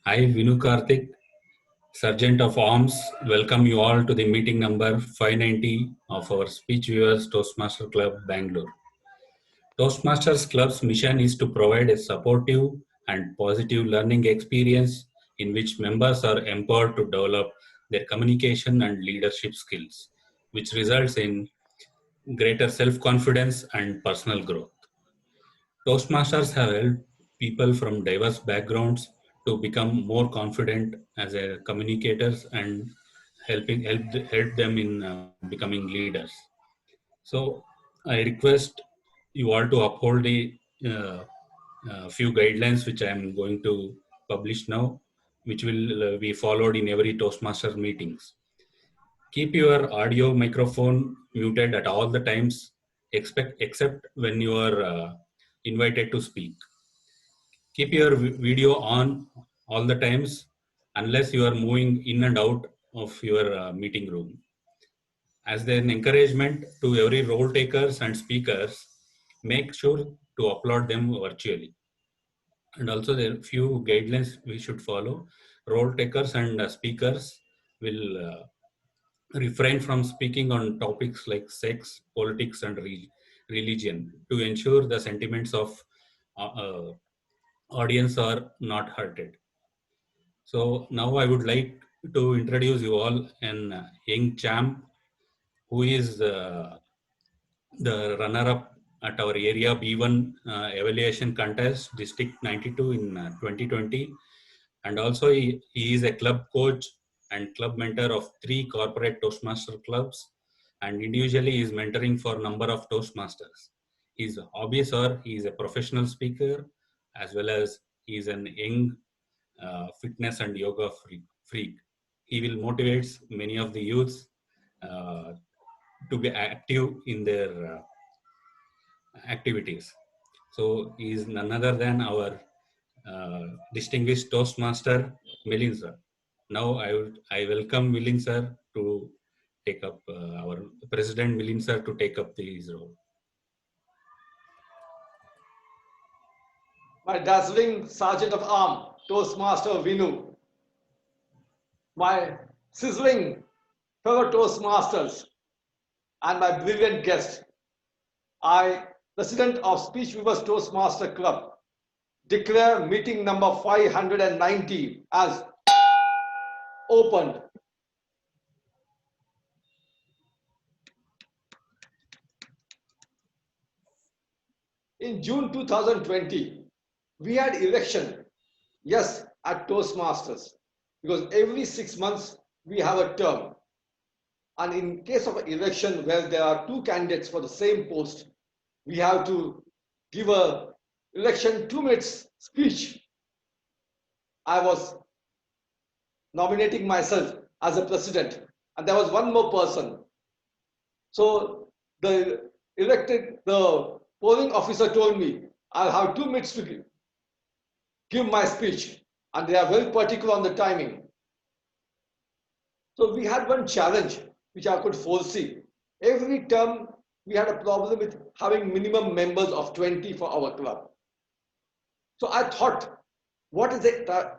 I, Vinu Karthik, Sergeant of Arms, welcome you all to the meeting number 590 of our Speech Viewers Toastmaster Club, Bangalore. Toastmasters Club's mission is to provide a supportive and positive learning experience in which members are empowered to develop their communication and leadership skills, which results in greater self-confidence and personal growth. Toastmasters have helped people from diverse backgrounds to become more confident as a communicators and help them in becoming leaders. So I request you all to uphold the uh, few guidelines which I am going to publish now, which will be followed in every Toastmaster meetings. Keep your audio microphone muted at all the times, except when you are invited to speak. Keep your video on all the times unless you are moving in and out of your meeting room. As an encouragement to every role takers and speakers, make sure to upload them virtually. And also there are few guidelines we should follow. Role takers and speakers will refrain from speaking on topics like sex, politics, and religion to ensure the sentiments of audience are not hurted. So now I would like to introduce you all an young champ who is the runner-up at our area B1 evaluation contest, District 92 in 2020. And also he is a club coach and club mentor of 3 corporate Toastmaster clubs, and individually he is mentoring for a number of Toastmasters. His hobbies are he is a professional speaker as well as he is an young fitness and yoga freak. He will motivate many of the youths uh, to be active in their activities. So he is none other than our distinguished Toastmaster Milin sir. Now I welcome Milin sir to take up our President Milin sir to take up his role. My dazzling Sergeant of Arm, Toastmaster Vinu, my sizzling fellow Toastmasters, and my brilliant guest, I, President of Speech Viewers Toastmaster Club, declare meeting number 590 as opened. In June 2020, we had election, yes, at Toastmasters, because every 6 months we have a term. And in case of an election where there are 2 candidates for the same post, we have to give a election 2 minutes speech. I was nominating myself as a president, and there was one more person. So the polling officer told me I'll have 2 minutes to give my speech, and they are very particular on the timing. So we had one challenge which I could foresee. Every term we had a problem with having minimum members of 20 for our club. So I thought, what is the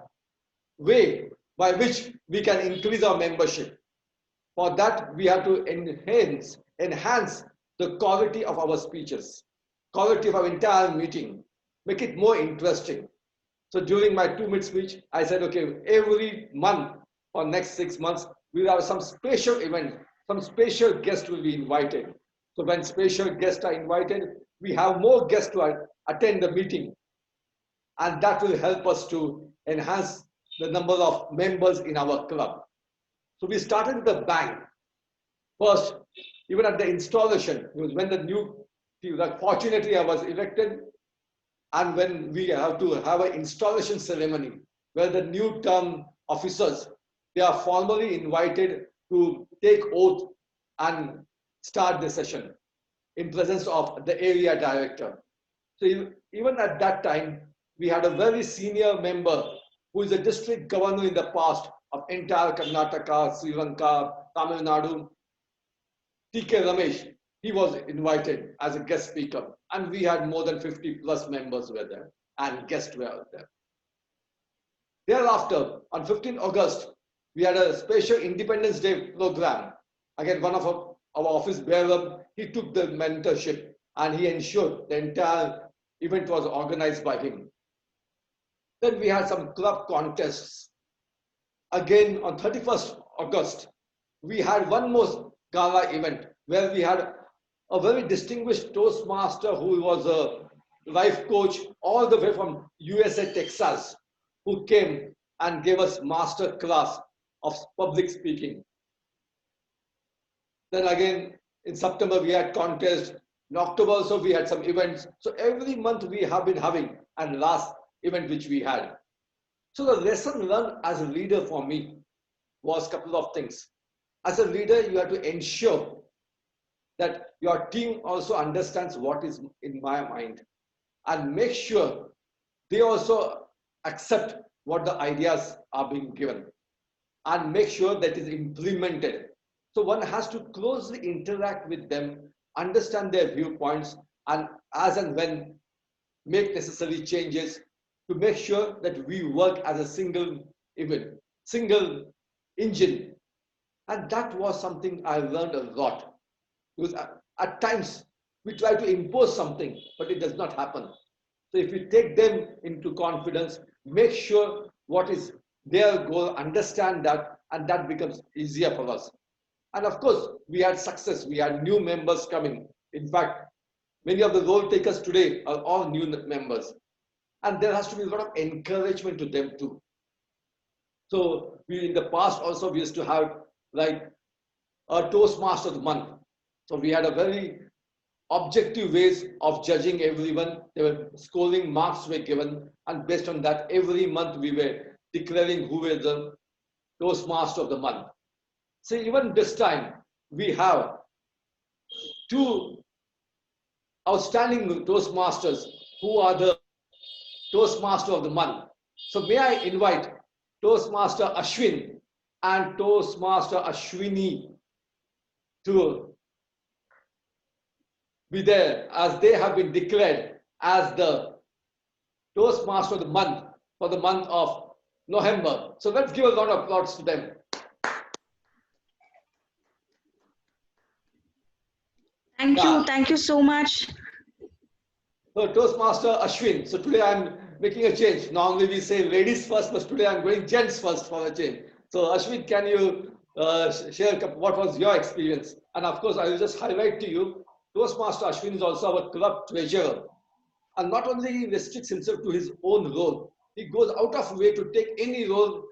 way by which we can increase our membership? For that, we have to enhance the quality of our speeches, quality of our entire meeting, make it more interesting. So during my 2-minute speech, I said, okay, every month for next 6 months, we'll have some special event, some special guests will be invited. So when special guests are invited, we have more guests to attend the meeting. And that will help us to enhance the number of members in our club. So we started with a bang. First, even at the installation, it was when fortunately I was elected, and when we have to have an installation ceremony where the new term officers, they are formally invited to take oath and start the session in presence of the area director. So even at that time, we had a very senior member who is a district governor in the past of entire Karnataka, Sri Lanka, Tamil Nadu, T.K. Ramesh. He was invited as a guest speaker, and we had more than 50 plus members were there and guests were there. Thereafter, on 15th August, we had a special Independence Day program. Again, one of our office bearer, he took the mentorship and he ensured the entire event was organized by him. Then we had some club contests. Again, on 31st August, we had one more gala event where we had a very distinguished Toastmaster who was a life coach all the way from USA, Texas, who came and gave us master class of public speaking. Then again, in September, we had contests. In October also, we had some events. So every month we have been having, and last event which we had. So the lesson learned as a leader for me was a couple of things. As a leader, you have to ensure that your team also understands what is in my mind and make sure they also accept what the ideas are being given and make sure that is implemented. So one has to closely interact with them, understand their viewpoints, and as and when make necessary changes to make sure that we work as a single engine. And that was something I learned a lot. Because at times we try to impose something, but it does not happen. So if we take them into confidence, make sure what is their goal, understand that, and that becomes easier for us. And of course, we had success. We had new members coming. In fact, many of the role takers today are all new members. And there has to be a lot of encouragement to them too. So in the past also, we used to have like a Toastmaster of the month. So we had a very objective ways of judging everyone. There were scoring marks were given, and based on that, every month we were declaring who were the Toastmaster of the month. So even this time, we have two outstanding Toastmasters who are the Toastmaster of the month. So may I invite Toastmaster Ashwin and Toastmaster Ashwini to be there, as they have been declared as the Toastmaster of the month for the month of November. So let's give a lot of applause to them. Thank you so much. So Toastmaster Ashwin, so today I'm making a change. Normally we say ladies first, but today I'm going gents first for a change. So Ashwin, can you share what was your experience? And of course, I will just highlight to you, Toastmaster Ashwin is also our club treasurer. And not only he restricts himself to his own role, he goes out of way to take any role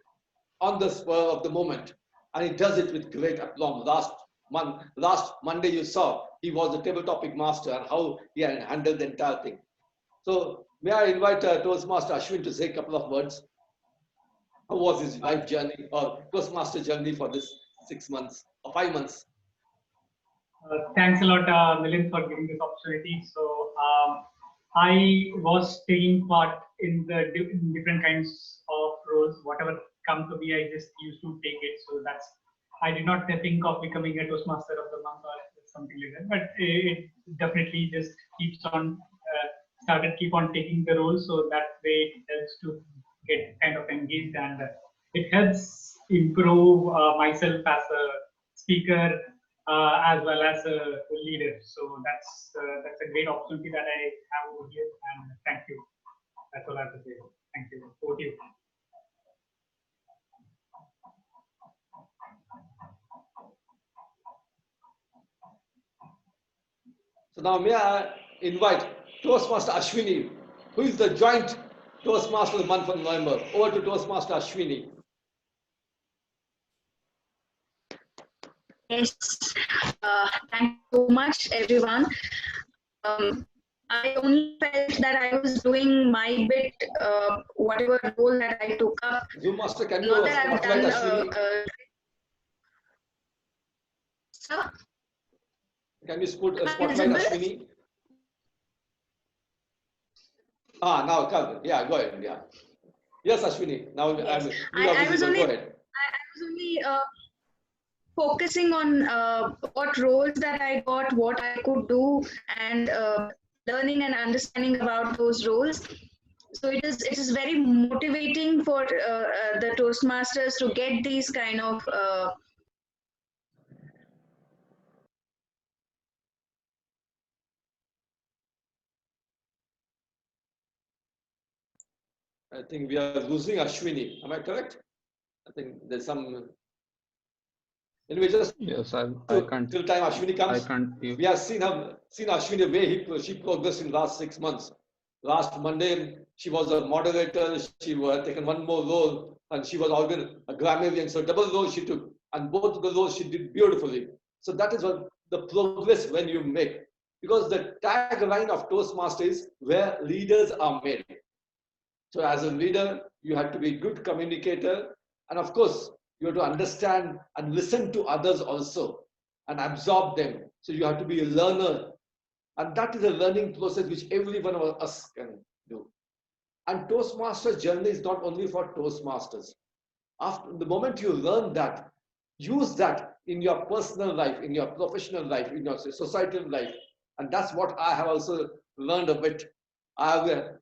on the spur of the moment. And he does it with great aplomb. Last Monday you saw, he was the table topic master and how he had handled the entire thing. So may I invite Toastmaster Ashwin to say a couple of words? How was his life journey or Toastmaster journey for this 6 months or 5 months? Thanks a lot, Milind, for giving this opportunity. So I was taking part in the different kinds of roles. Whatever come to me, I just used to take it. So I did not think of becoming a Toastmaster of the month or something like that. But it definitely just keeps on keep on taking the role. So that way it helps to get kind of engaged, and it helps improve myself as a speaker as well as a leader. So that's a great opportunity that I have over here, and thank you. That's all I have to say. Thank you. Over to you. So now may I invite Toastmaster Ashwini, who is the joint Toastmaster of the month for November. Over to Toastmaster Ashwini. Yes, thank you so much, everyone. I only felt that I was doing my bit, whatever role that I took up. Zoom Master, can you Not that I've spotlight done, Ashwini? Sir? Can you spotlight Ashwini? Now come. Yeah, go ahead. Yeah. Yes, Ashwini. Now Yes. I was only, go ahead. I was only focusing on what roles that I got, what I could do, and learning and understanding about those roles. So it is very motivating for the Toastmasters to get these kind of I think we are losing Ashwini. Am I correct? I think there's some. Anyway, just Yes, I can't. till time Ashwini comes. I can't hear. We have seen Ashwini the way she progressed in the last 6 months. Last Monday, she was a moderator. She had taken one more role, and she was organ a grammarian. So double role she took, and both the roles she did beautifully. So that is what the progress when you make, because the tagline of Toastmaster is where leaders are made. So as a leader, you have to be a good communicator, and of course, you have to understand and listen to others also, and absorb them. So you have to be a learner, and that is a learning process which every one of us can do. And Toastmasters journey is not only for Toastmasters. After the moment you learn that, use that in your personal life, in your professional life, in your societal life. And that's what I have also learned a bit. I have,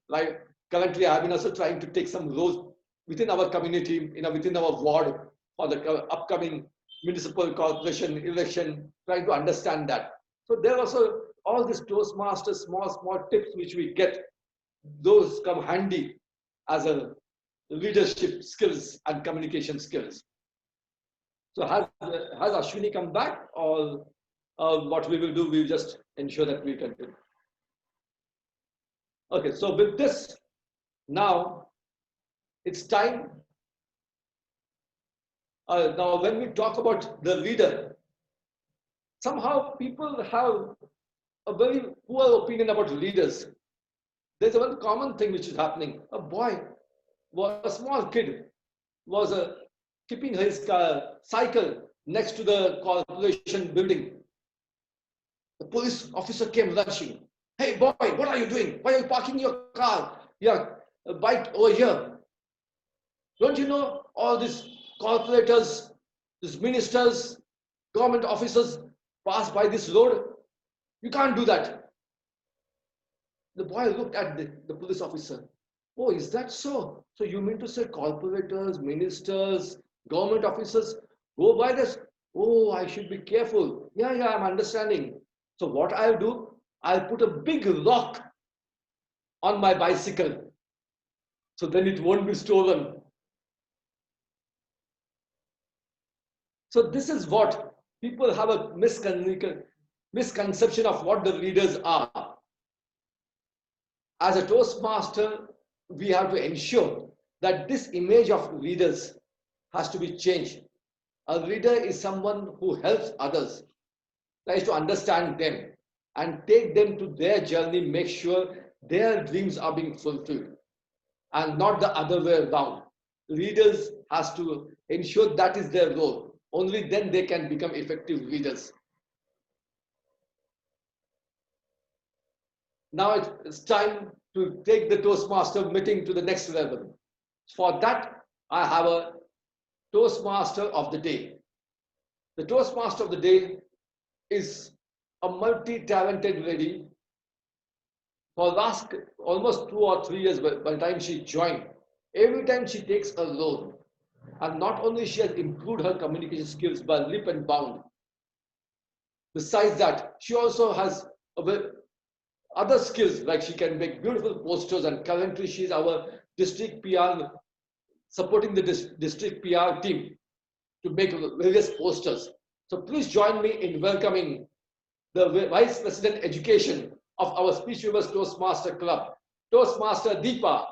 currently I have been also trying to take some roles within our community, within our ward for the upcoming municipal corporation election, trying to understand that. So there are also all these Toastmasters, small tips which we get, those come handy as a leadership skills and communication skills. So has Ashwini come back, or what we will do, we will just ensure that we continue. Okay, so with this, now it's time. Now when we talk about the leader, somehow people have a very poor opinion about leaders. There's a one common thing which is happening. A small kid was keeping his cycle next to the corporation building. The police officer came rushing. Hey boy, what are you doing? Why are you parking your car, your bike over here? Don't you know all these corporators, these ministers, government officers pass by this road? You can't do that. The boy looked at the police officer. Oh, is that so? So you mean to say corporators, ministers, government officers go by this? Oh, I should be careful. Yeah, I'm understanding. So what I'll do, I'll put a big rock on my bicycle. So then it won't be stolen. So this is what people have a misconception of what the leaders are. As a Toastmaster, we have to ensure that this image of leaders has to be changed. A leader is someone who helps others, tries to understand them and take them to their journey, make sure their dreams are being fulfilled and not the other way around. Leaders has to ensure that is their role. Only then they can become effective leaders. Now it's time to take the Toastmaster meeting to the next level. For that, I have a Toastmaster of the Day. The Toastmaster of the Day is a multi-talented lady. For the last almost 2 or 3 years, by the time she joined, every time she takes a role, and not only she has improved her communication skills by leap and bound. Besides that, she also has other skills, like she can make beautiful posters, and currently she is our district PR, supporting the district PR team to make various posters. So please join me in welcoming the Vice President Education of our Speech Weavers Toastmaster Club, Toastmaster Deepa.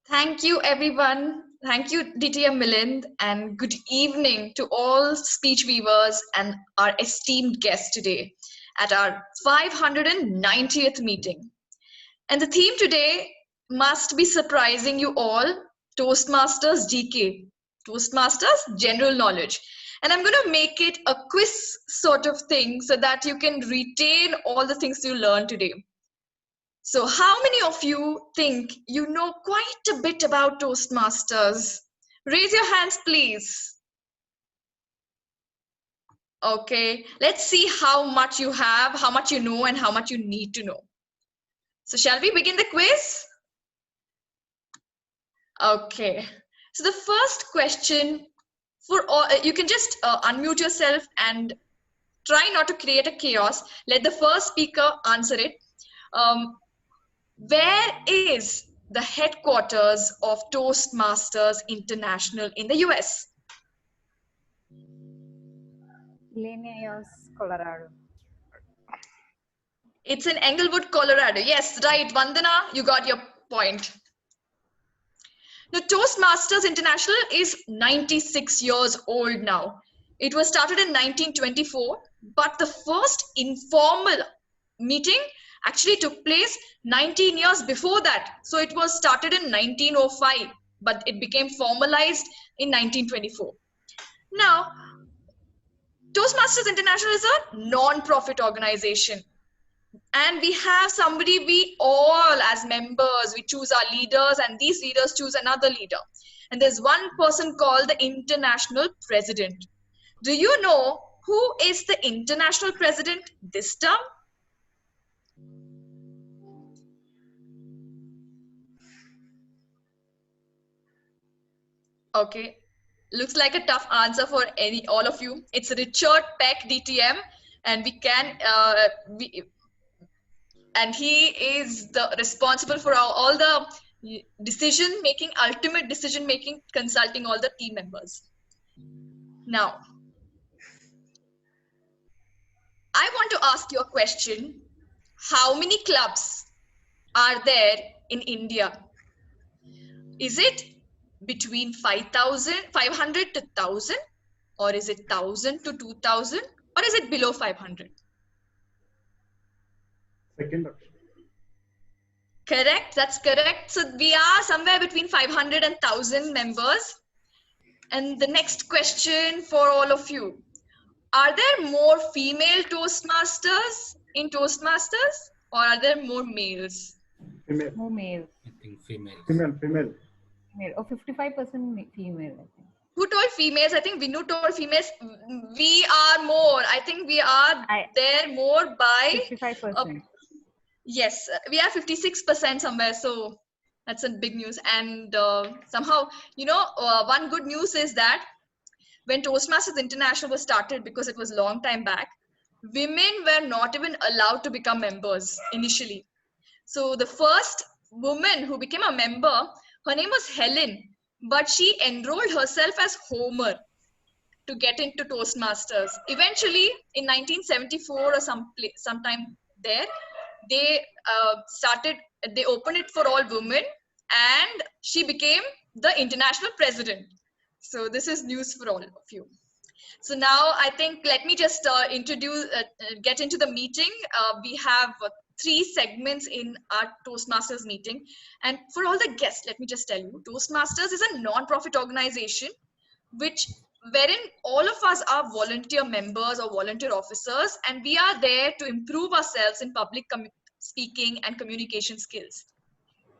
Thank you, everyone. Thank you, DTM Milind, and good evening to all speech weavers and our esteemed guests today at our 590th meeting. And the theme today must be surprising you all, Toastmasters GK, Toastmasters General Knowledge. And I'm going to make it a quiz sort of thing so that you can retain all the things you learned today. So how many of you think you know quite a bit about Toastmasters? Raise your hands, please. Okay, let's see how much you have, how much you know, and how much you need to know. So shall we begin the quiz? Okay, so the first question for all, you can just unmute yourself and try not to create a chaos. Let the first speaker answer it. Where is the headquarters of Toastmasters International in the US? Illinois, Colorado. It's in Englewood, Colorado. Yes, right. Vandana, you got your point. Now, Toastmasters International is 96 years old now. It was started in 1924, but the first informal meeting actually took place 19 years before that. So it was started in 1905, but it became formalized in 1924. Now, Toastmasters International is a non-profit organization. And we have somebody, we all as members, we choose our leaders, and these leaders choose another leader. And there's one person called the international president. Do you know who is the international president this term? Okay, looks like a tough answer for all of you. It's Richard Peck, DTM, and and he is the responsible for all the decision making, ultimate decision making, consulting all the team members. Now, I want to ask you a question. How many clubs are there in India? Is it between 500 to 1,000, or is it 1,000 to 2,000, or is it below 500? Second option. Correct, that's correct. So we are somewhere between 500 and 1,000 members. And the next question for all of you. Are there more female Toastmasters in Toastmasters, or are there more males? Female. More males. I think females. Female. Female. Oh, 55% female, I think. Who told females? I think Vinu told females. We are more. I think we are there more by 55%. Yes, we are 56% somewhere. So that's a big news. And somehow, one good news is that when Toastmasters International was started, because it was a long time back, women were not even allowed to become members initially. So the first woman who became a member, her name was Helen, but she enrolled herself as Homer to get into Toastmasters. Eventually, in 1974 or sometime there, they opened it for all women, and she became the international president. So this is news for all of you. So now I think let me just get into the meeting. We have 3 segments in our Toastmasters meeting. And for all the guests, let me just tell you, Toastmasters is a non-profit organization wherein all of us are volunteer members or volunteer officers, and we are there to improve ourselves in public speaking and communication skills.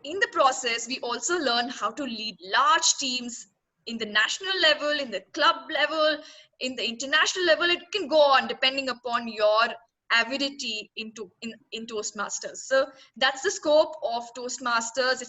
In the process, we also learn how to lead large teams in the national level, in the club level, in the international level. It can go on depending upon your avidity in Toastmasters. So that's the scope of Toastmasters.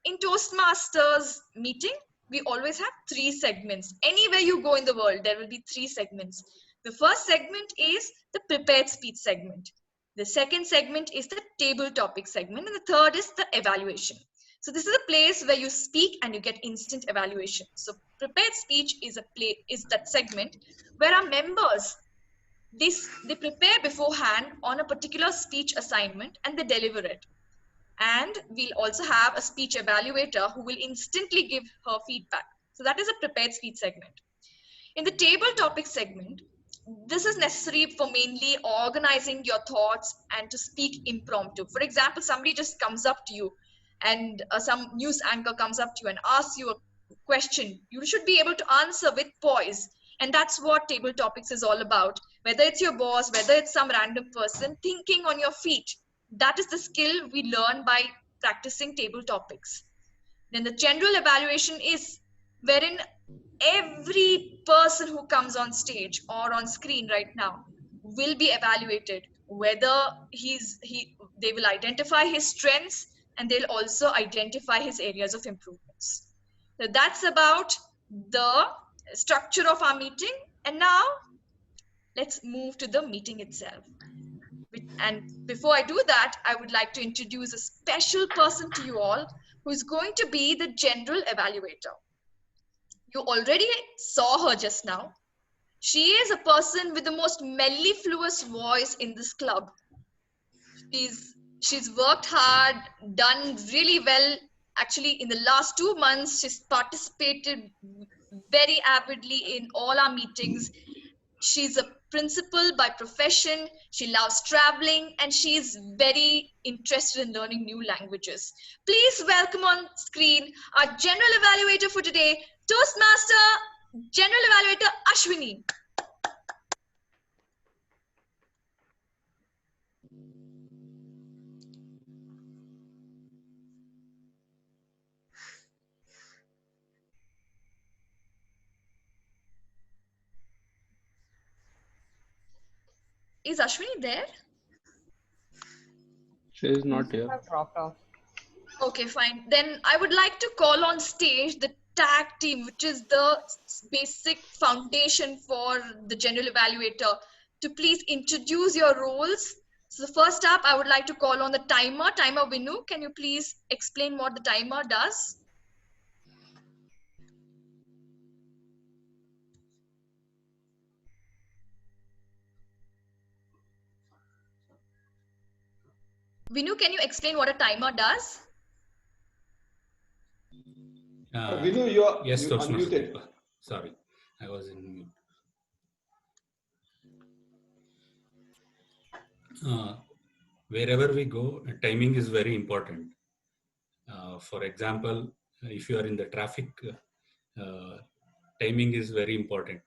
In Toastmasters meeting, we always have 3 segments. Anywhere you go in the world, there will be 3 segments. The first segment is the prepared speech segment. The second segment is the table topic segment, and the third is the evaluation. So this is a place where you speak and you get instant evaluation. So prepared speech is that segment where our members, they prepare beforehand on a particular speech assignment and they deliver it. And we'll also have a speech evaluator who will instantly give her feedback. So that is a prepared speech segment. In the table topic segment, this is necessary for mainly organizing your thoughts and to speak impromptu. For example, somebody just comes up to you and some news anchor comes up to you and asks you a question. You should be able to answer with poise. And that's what table topics is all about. Whether it's your boss, whether it's some random person, thinking on your feet. That is the skill we learn by practicing table topics. Then the general evaluation is wherein every person who comes on stage or on screen right now will be evaluated, whether they will identify his strengths, and they'll also identify his areas of improvements. So that's about the structure of our meeting. And now let's move to the meeting itself. And before I do that, I would like to introduce a special person to you all who's going to be the General Evaluator. You already saw her just now. She is a person with the most mellifluous voice in this club. She's worked hard, done really well. Actually, in the last 2 months, she's participated very avidly in all our meetings. She's a principal by profession. She loves traveling, and she's very interested in learning new languages. Please welcome on screen our General Evaluator for today, Toastmaster General Evaluator Ashwini. Is Ashwini there? She is not Seems to here. have dropped off. Okay, fine. Then I would like to call on stage the tag team, which is the basic foundation for the General Evaluator, to please introduce your roles. So first up, I would like to call on the timer. Timer Vinu, can you please explain what the timer does? Vinu, can you explain what a timer does? Vinu, you're Yes, Toastmaster. unmuted. Sorry, I was in mute. Wherever we go, timing is very important. For example, if you are in the traffic, timing is very important.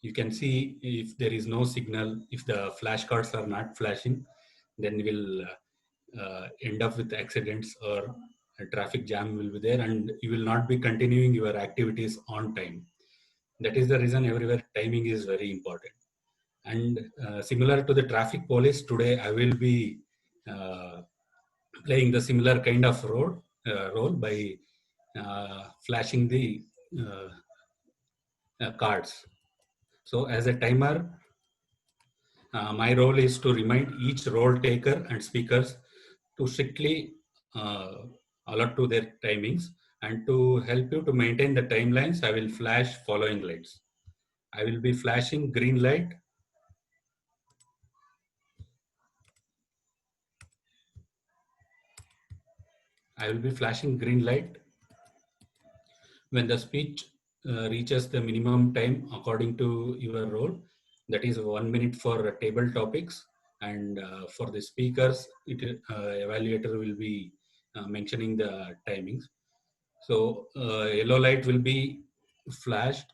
You can see if there is no signal, if the flashcards are not flashing, then we'll end up with accidents, or a traffic jam will be there, and you will not be continuing your activities on time. That is the reason everywhere timing is very important. And similar to the traffic police, today I will be playing the similar kind of role by flashing the cards. So as a timer, my role is to remind each role taker and speakers to strictly alert to their timings, and to help you to maintain the timelines, I will flash following lights. I will be flashing green light when the speech reaches the minimum time according to your role. That is 1 minute for table topics, and for the speakers, evaluator will be mentioning the timings. So yellow light will be flashed.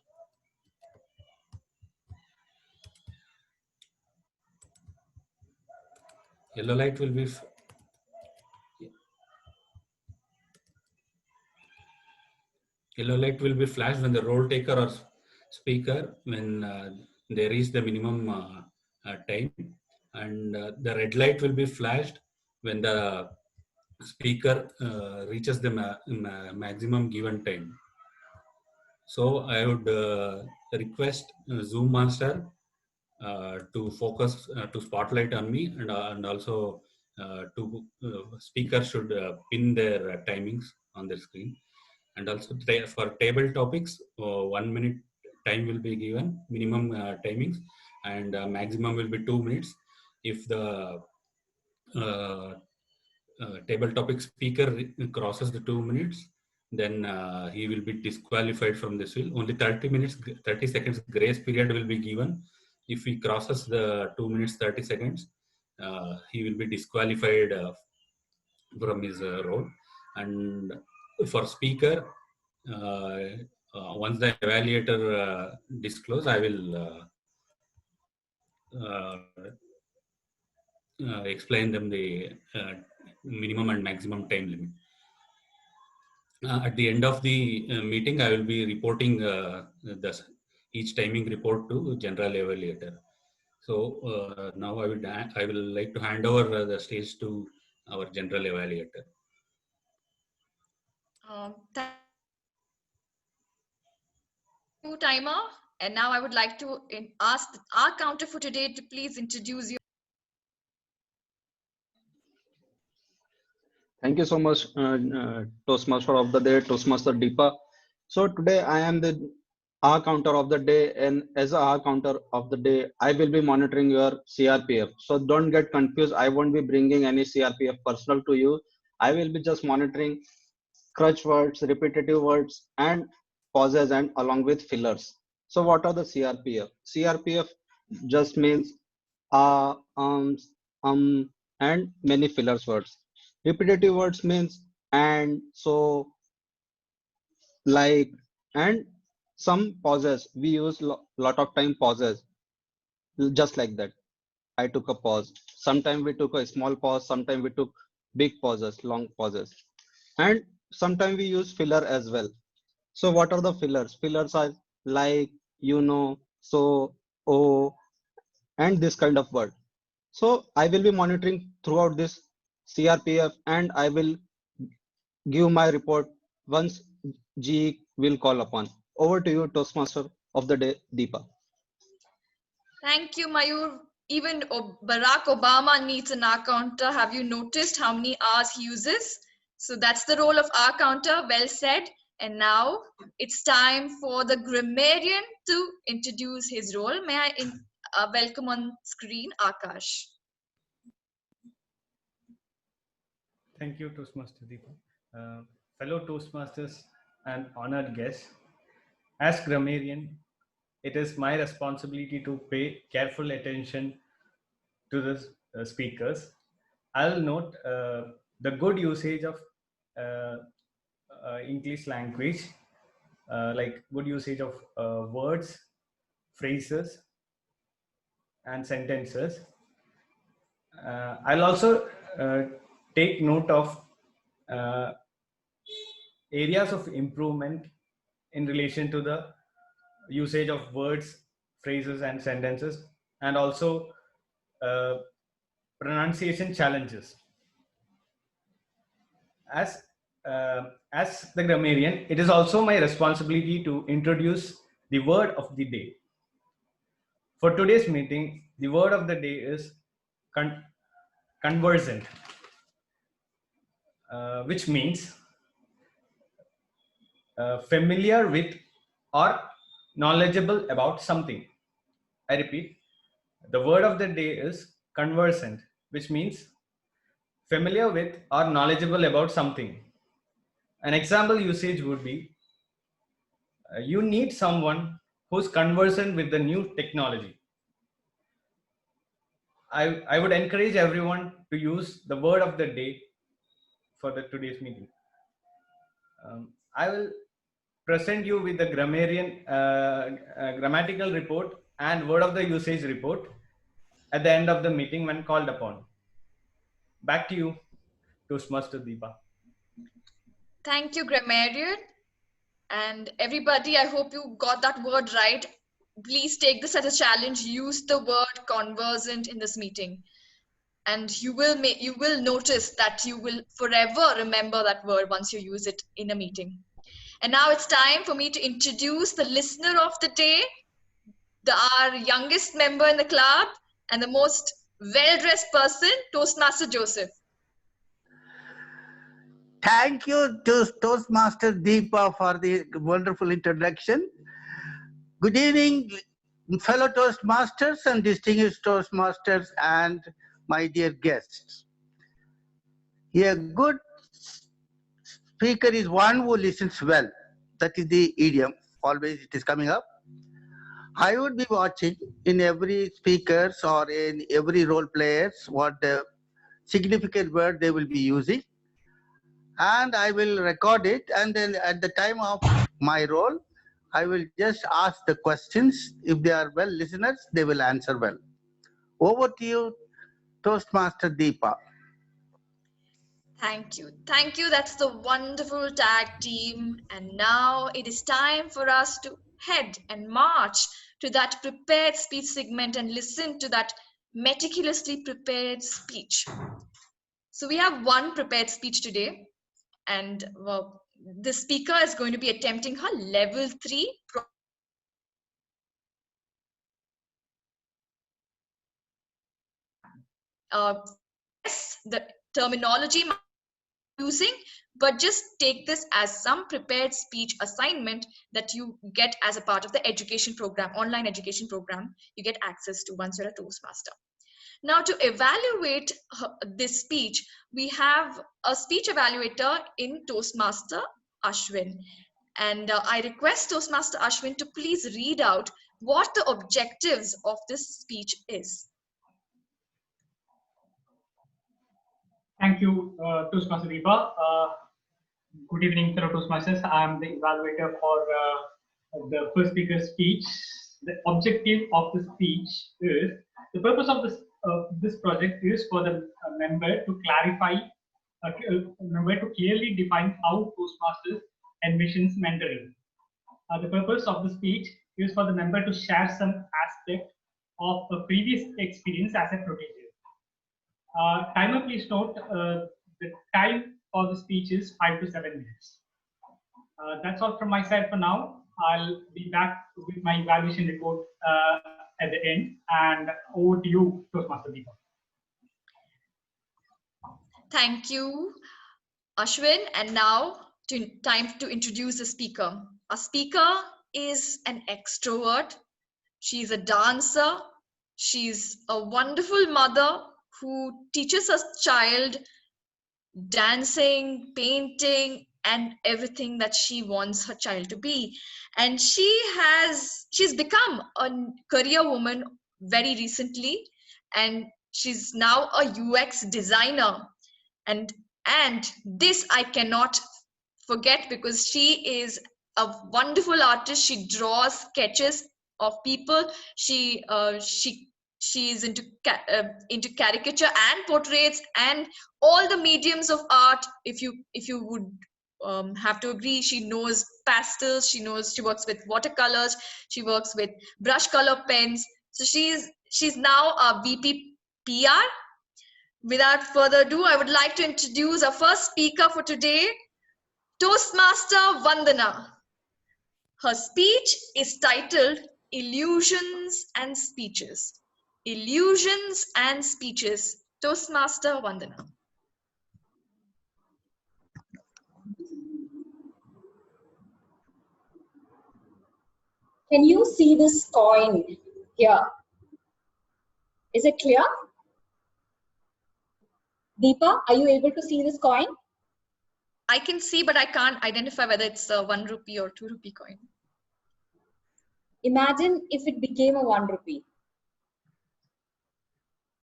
Yellow light will be flashed when the role taker or speaker, when they reach the minimum time, and the red light will be flashed when the speaker reaches the maximum given time. So I would request Zoom Master to focus, to spotlight on me, and also speakers should pin their timings on their screen. And also for table topics, 1 minute time will be given, minimum timings, and maximum will be 2 minutes. If the table topic speaker crosses the 2 minutes, then he will be disqualified from this wheel. Only 30 seconds grace period will be given. If he crosses the 2 minutes 30 seconds, he will be disqualified from his role. And for speaker, once the evaluator disclose, I will explain them the minimum and maximum time limit. At the end of the meeting, I will be reporting each timing report to General Evaluator. So now I will like to hand over the stage to our General Evaluator. Thank you, Timer. And now I would like to ask our counter for today to please introduce you. Thank you so much, Toastmaster of the Day, Toastmaster Deepa. So today I am the R counter of the day, and as a R counter of the day, I will be monitoring your CRPF. So don't get confused. I won't be bringing any CRPF personal to you. I will be just monitoring crutch words, repetitive words, and pauses, and along with fillers. So what are the CRPF? CRPF just means um, and many fillers words. Repetitive words means and, so, like, and some pauses. We use lot of time pauses, just like that. I took a pause. Sometimes we took a small pause. Sometimes we took big pauses, long pauses, and sometimes we use filler as well. So what are the fillers? Fillers are like, so, oh, and this kind of word. So I will be monitoring throughout this CRPF, and I will give my report once G will call upon. Over to you, Toastmaster of the day, Deepa. Thank you, Mayur. Even Barack Obama needs an R counter. Have you noticed how many R's he uses? So that's the role of R counter. Well said. And now it's time for the grammarian to introduce his role. May I welcome on screen Akash. Thank you, Toastmaster Deepa. Fellow Toastmasters and honored guests, as grammarian, it is my responsibility to pay careful attention to the speakers. I'll note the good usage of English language, like good usage of words, phrases, and sentences. I'll also take note of areas of improvement in relation to the usage of words, phrases, and sentences, and also pronunciation challenges. As the grammarian, it is also my responsibility to introduce the word of the day. For today's meeting, the word of the day is conversant, which means familiar with or knowledgeable about something. I repeat, the word of the day is conversant, which means familiar with or knowledgeable about something. An example usage would be, you need someone who's conversant with the new technology. I would encourage everyone to use the word of the day for today's meeting. I will present you with the grammarian grammatical report and word of the usage report at the end of the meeting when called upon. Back to you, Toastmaster Deepa. Thank you, grammarian. And everybody, I hope you got that word right. Please take this as a challenge. Use the word conversant in this meeting. And you will notice that you will forever remember that word once you use it in a meeting. And now it's time for me to introduce the listener of the day, our youngest member in the club, and the most well-dressed person, Toastmaster Joseph. Thank you to Toastmaster Deepa for the wonderful introduction. Good evening, fellow Toastmasters and distinguished Toastmasters and my dear guests. A good speaker is one who listens well. That is the idiom. Always it is coming up. I would be watching in every speakers or in every role players what the significant word they will be using, and I will record it, and then at the time of my role I will just ask the questions. If they are well listeners, they will answer well. Over to you, Toastmaster Deepa. Thank you. Thank you. That's the wonderful tag team. And now it is time for us to head and march to that prepared speech segment and listen to that meticulously prepared speech. So we have one prepared speech today, and the speaker is going to be attempting her level 3 yes, the terminology using, but just take this as some prepared speech assignment that you get as a part of the education program, online education program you get access to once you're a Toastmaster. Now, to evaluate this speech, we have a speech evaluator in Toastmaster Ashwin. And I request Toastmaster Ashwin to please read out what the objectives of this speech is. Thank you, Toastmaster Deepa. Good evening, fellow Toastmasters. I'm the evaluator for the first speaker's speech. The objective of the speech is, the purpose of this project is for the member to clarify, member to clearly define how Toastmasters envisions mentoring. The purpose of the speech is for the member to share some aspect of a previous experience as a protege. Timer, please note the time for the speech is 5 to 7 minutes. That's all from my side for now. I'll be back with my evaluation report at the end. And over to you, Toastmaster Deepa. Thank you, Ashwin. And now, time to introduce the speaker. Our speaker is an extrovert. She's a dancer. She's a wonderful mother who teaches her child dancing, painting, and everything that she wants her child to be. And she's become a career woman very recently, and she's now a UX designer. And this I cannot forget, because she is a wonderful artist. She draws sketches of people. She is into caricature and portraits and all the mediums of art. If you would have to agree, she knows pastels. She works with watercolors. She works with brush color pens. So she's now a VP PR. Without further ado, I would like to introduce our first speaker for today, Toastmaster Vandana. Her speech is titled Illusions and Speeches. Illusions and Speeches. Toastmaster Vandana. Can you see this coin here? Is it clear? Deepa, are you able to see this coin? I can see, but I can't identify whether it's a 1 rupee or 2 rupee coin. Imagine if it became a 1 rupee.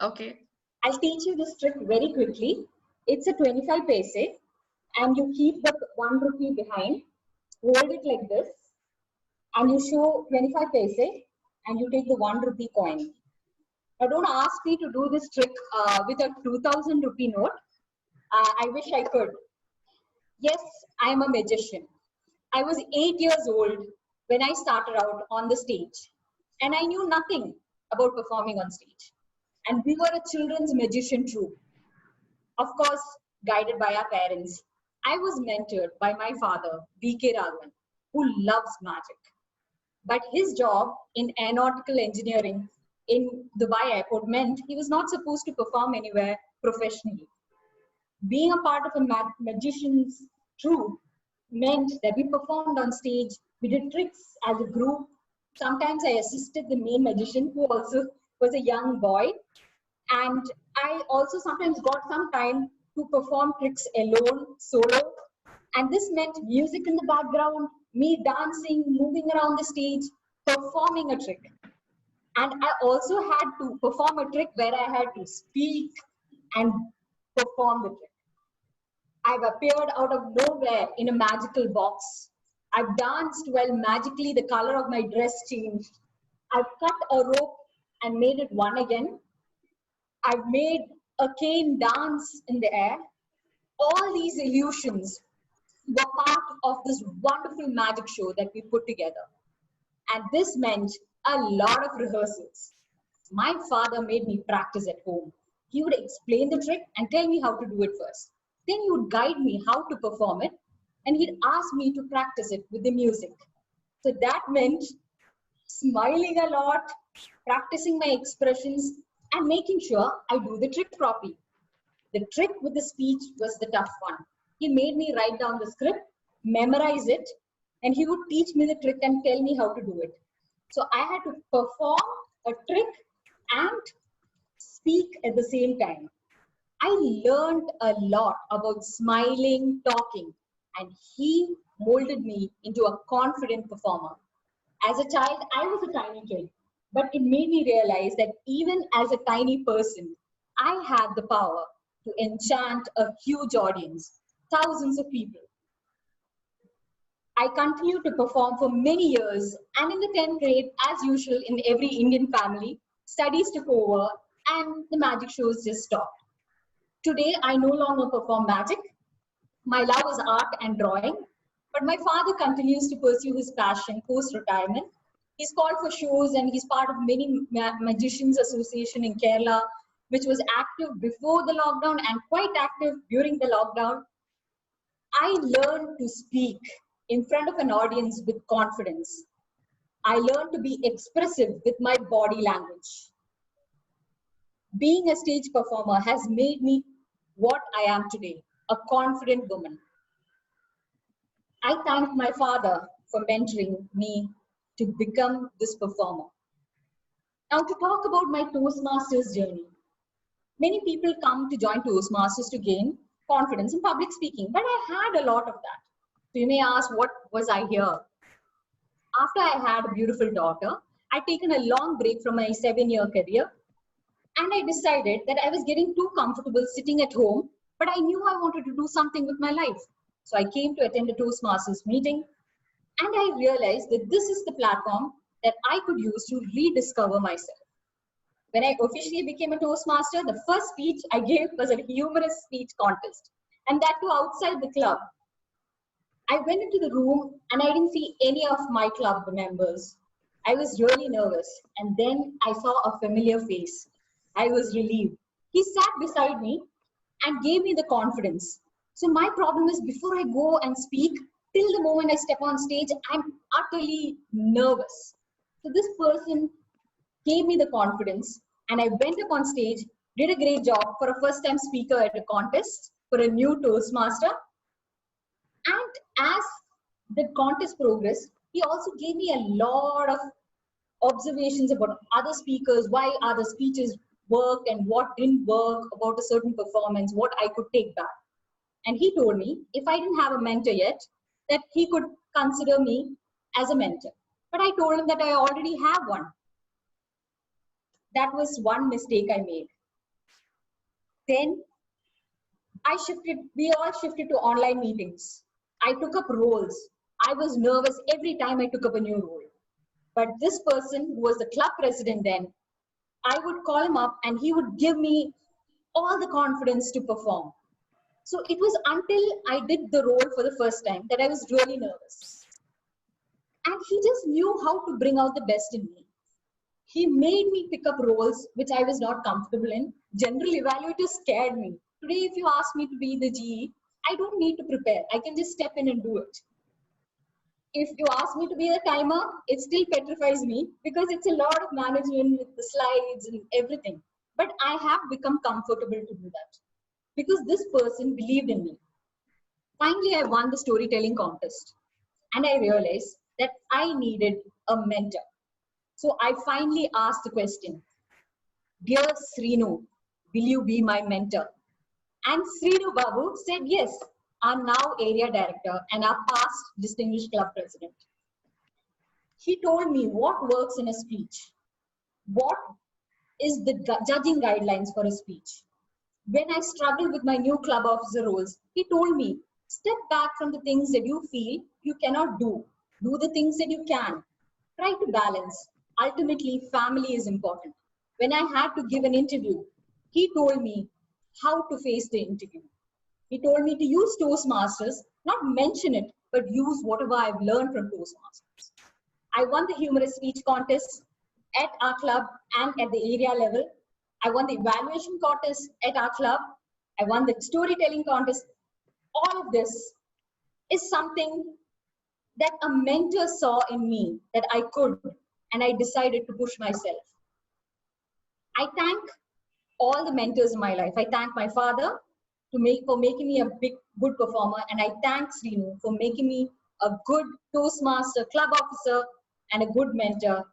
Okay. I'll teach you this trick very quickly. It's a 25 paise, and you keep the 1 rupee behind, hold it like this, and you show 25 paise, and you take the 1 rupee coin. Now don't ask me to do this trick with a 2000 rupee note. I wish I could. Yes, I am a magician. I was 8 years old when I started out on the stage, and I knew nothing about performing on stage. And we were a children's magician troupe, of course, guided by our parents. I was mentored by my father, V.K. Raghavan, who loves magic. But his job in aeronautical engineering in Dubai airport meant he was not supposed to perform anywhere professionally. Being a part of a magician's troupe meant that we performed on stage, we did tricks as a group. Sometimes I assisted the main magician, who also was a young boy. And I also sometimes got some time to perform tricks alone, solo. And this meant music in the background, me dancing, moving around the stage, performing a trick. And I also had to perform a trick where I had to speak and perform the trick. I've appeared out of nowhere in a magical box. I've danced while magically the color of my dress changed. I've cut a rope and made it one again. I've made a cane dance in the air. All these illusions were part of this wonderful magic show that we put together. And this meant a lot of rehearsals. My father made me practice at home. He would explain the trick and tell me how to do it first. Then he would guide me how to perform it, and he'd ask me to practice it with the music. So that meant smiling a lot, practicing my expressions, and making sure I do the trick properly. The trick with the speech was the tough one. He made me write down the script, memorize it, and he would teach me the trick and tell me how to do it. So I had to perform a trick and speak at the same time. I learned a lot about smiling, talking, and he molded me into a confident performer. As a child, I was a tiny kid, but it made me realize that even as a tiny person, I had the power to enchant a huge audience, thousands of people. I continued to perform for many years, and in the 10th grade, as usual in every Indian family, studies took over and the magic shows just stopped. Today, I no longer perform magic. My love is art and drawing, but my father continues to pursue his passion post-retirement. He's called for shows and he's part of many magicians association in Kerala, which was active before the lockdown and quite active during the lockdown. I learned to speak in front of an audience with confidence. I learned to be expressive with my body language. Being a stage performer has made me what I am today, a confident woman. I thank my father for mentoring me to become this performer. Now to talk about my Toastmasters journey. Many people come to join Toastmasters to gain confidence in public speaking, but I had a lot of that. So you may ask, what was I here? After I had a beautiful daughter, I'd taken a long break from my 7-year career, and I decided that I was getting too comfortable sitting at home, but I knew I wanted to do something with my life. So I came to attend a Toastmasters meeting, and I realized that this is the platform that I could use to rediscover myself. When I officially became a Toastmaster, the first speech I gave was a humorous speech contest, and that too outside the club. I went into the room and I didn't see any of my club members. I was really nervous, and then I saw a familiar face. I was relieved. He sat beside me and gave me the confidence. So my problem is, before I go and speak, till the moment I step on stage, I'm utterly nervous. So this person gave me the confidence, and I went up on stage, did a great job for a first-time speaker at a contest for a new Toastmaster. And as the contest progressed, he also gave me a lot of observations about other speakers, why other speeches work and what didn't work about a certain performance, what I could take back. And he told me if I didn't have a mentor yet, that he could consider me as a mentor. But I told him that I already have one. That was one mistake I made. Then we all shifted to online meetings. I took up roles. I was nervous every time I took up a new role. But this person who was the club president then, I would call him up and he would give me all the confidence to perform. So it was until I did the role for the first time that I was really nervous. And he just knew how to bring out the best in me. He made me pick up roles which I was not comfortable in. General Evaluator scared me. Today, if you ask me to be the GE, I don't need to prepare. I can just step in and do it. If you ask me to be a timer, it still petrifies me because it's a lot of management with the slides and everything. But I have become comfortable to do that because this person believed in me. Finally, I won the storytelling contest and I realized that I needed a mentor. So I finally asked the question, "Dear Srinu, will you be my mentor?" And Srinu Babu said yes. I'm now area director and our past distinguished club president. He told me what works in a speech, what is the judging guidelines for a speech. When I struggled with my new club officer roles, he told me, step back from the things that you feel you cannot do. Do the things that you can. Try to balance. Ultimately, family is important. When I had to give an interview, he told me how to face the interview. He told me to use Toastmasters, not mention it, but use whatever I've learned from Toastmasters. I won the humorous speech contest at our club and at the area level. I won the evaluation contest at our club. I won the storytelling contest. All of this is something that a mentor saw in me that I could, and I decided to push myself. I thank all the mentors in my life. I thank my father for making me a good performer, and I thank Srinu for making me a good Toastmaster club officer and a good mentor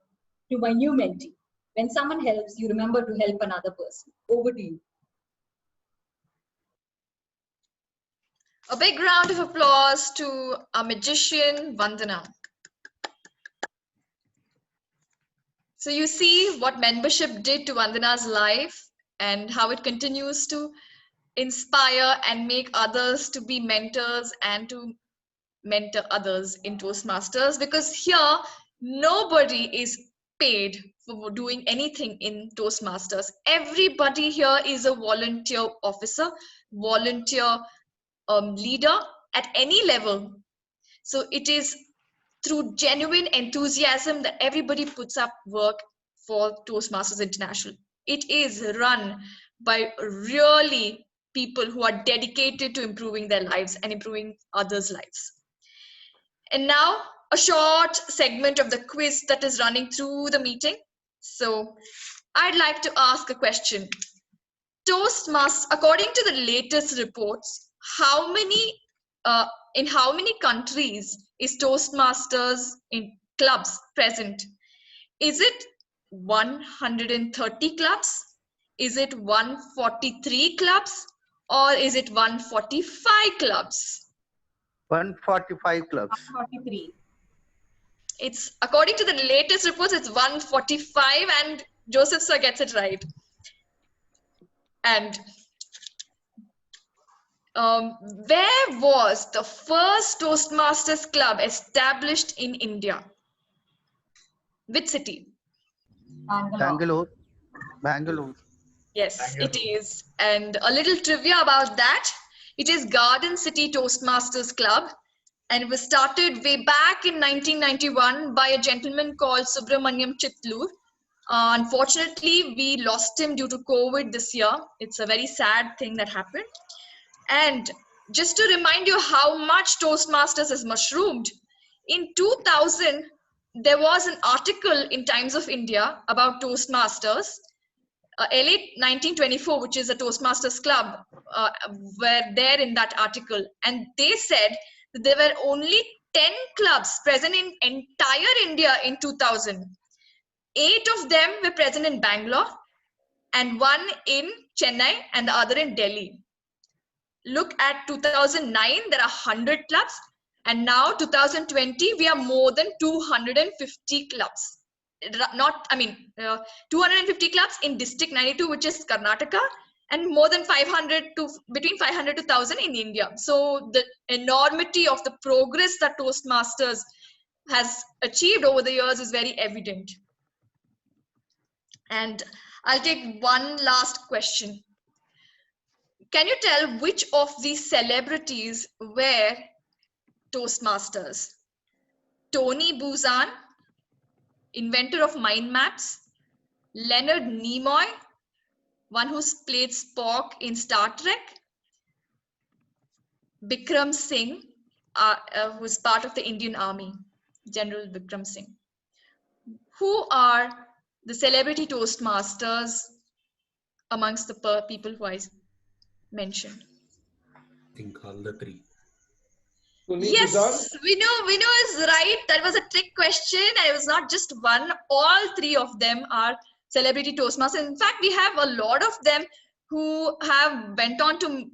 to my new mentee. When someone helps, you remember to help another person. Over to you. A big round of applause to our magician, Vandana. So you see what membership did to Vandana's life and how it continues to inspire and make others to be mentors and to mentor others in Toastmasters, because here nobody is paid for doing anything in Toastmasters. Everybody here is a volunteer officer, volunteer leader at any level. So it is through genuine enthusiasm that everybody puts up work for Toastmasters International. It is run by really people who are dedicated to improving their lives and improving others' lives. And now a short segment of the quiz that is running through the meeting. So I'd like to ask a question. Toastmasters, according to the latest reports, in how many countries is Toastmasters in clubs present? Is it 130 clubs? Is it 143 clubs? Or is it 145 clubs? 145 clubs. 143. It's according to the latest reports, it's 145, and Joseph sir gets it right. And where was the first Toastmasters club established in India? Which city? Bangalore. Bangalore. Yes, it is. And a little trivia about that. It is Garden City Toastmasters Club, and it was started way back in 1991 by a gentleman called Subramaniam Chitlur. Unfortunately, we lost him due to COVID this year. It's a very sad thing that happened. And just to remind you how much Toastmasters has mushroomed, in 2000, there was an article in Times of India about Toastmasters. LA 1924, which is a Toastmasters club, were there in that article. And they said that there were only 10 clubs present in entire India in 2000. 8 of them were present in Bangalore, and 1 in Chennai, and the other in Delhi. Look at 2009, there are 100 clubs, and now 2020, we are more than 250 clubs. 250 clubs in District 92, which is Karnataka, and more than 500 to between 500 to 1,000 in India. So the enormity of the progress that Toastmasters has achieved over the years is very evident. And I'll take one last question. Can you tell which of these celebrities were Toastmasters? Tony Buzan, inventor of mind maps; Leonard Nimoy, one who's played Spock in Star Trek; Bikram Singh, who's part of the Indian Army, General Bikram Singh. Who are the celebrity Toastmasters amongst the people who I mentioned? I think all the three. Yes, we know is right. That was a trick question. It was not just one. All 3 of them are celebrity Toastmasters. In fact, we have a lot of them who have went on to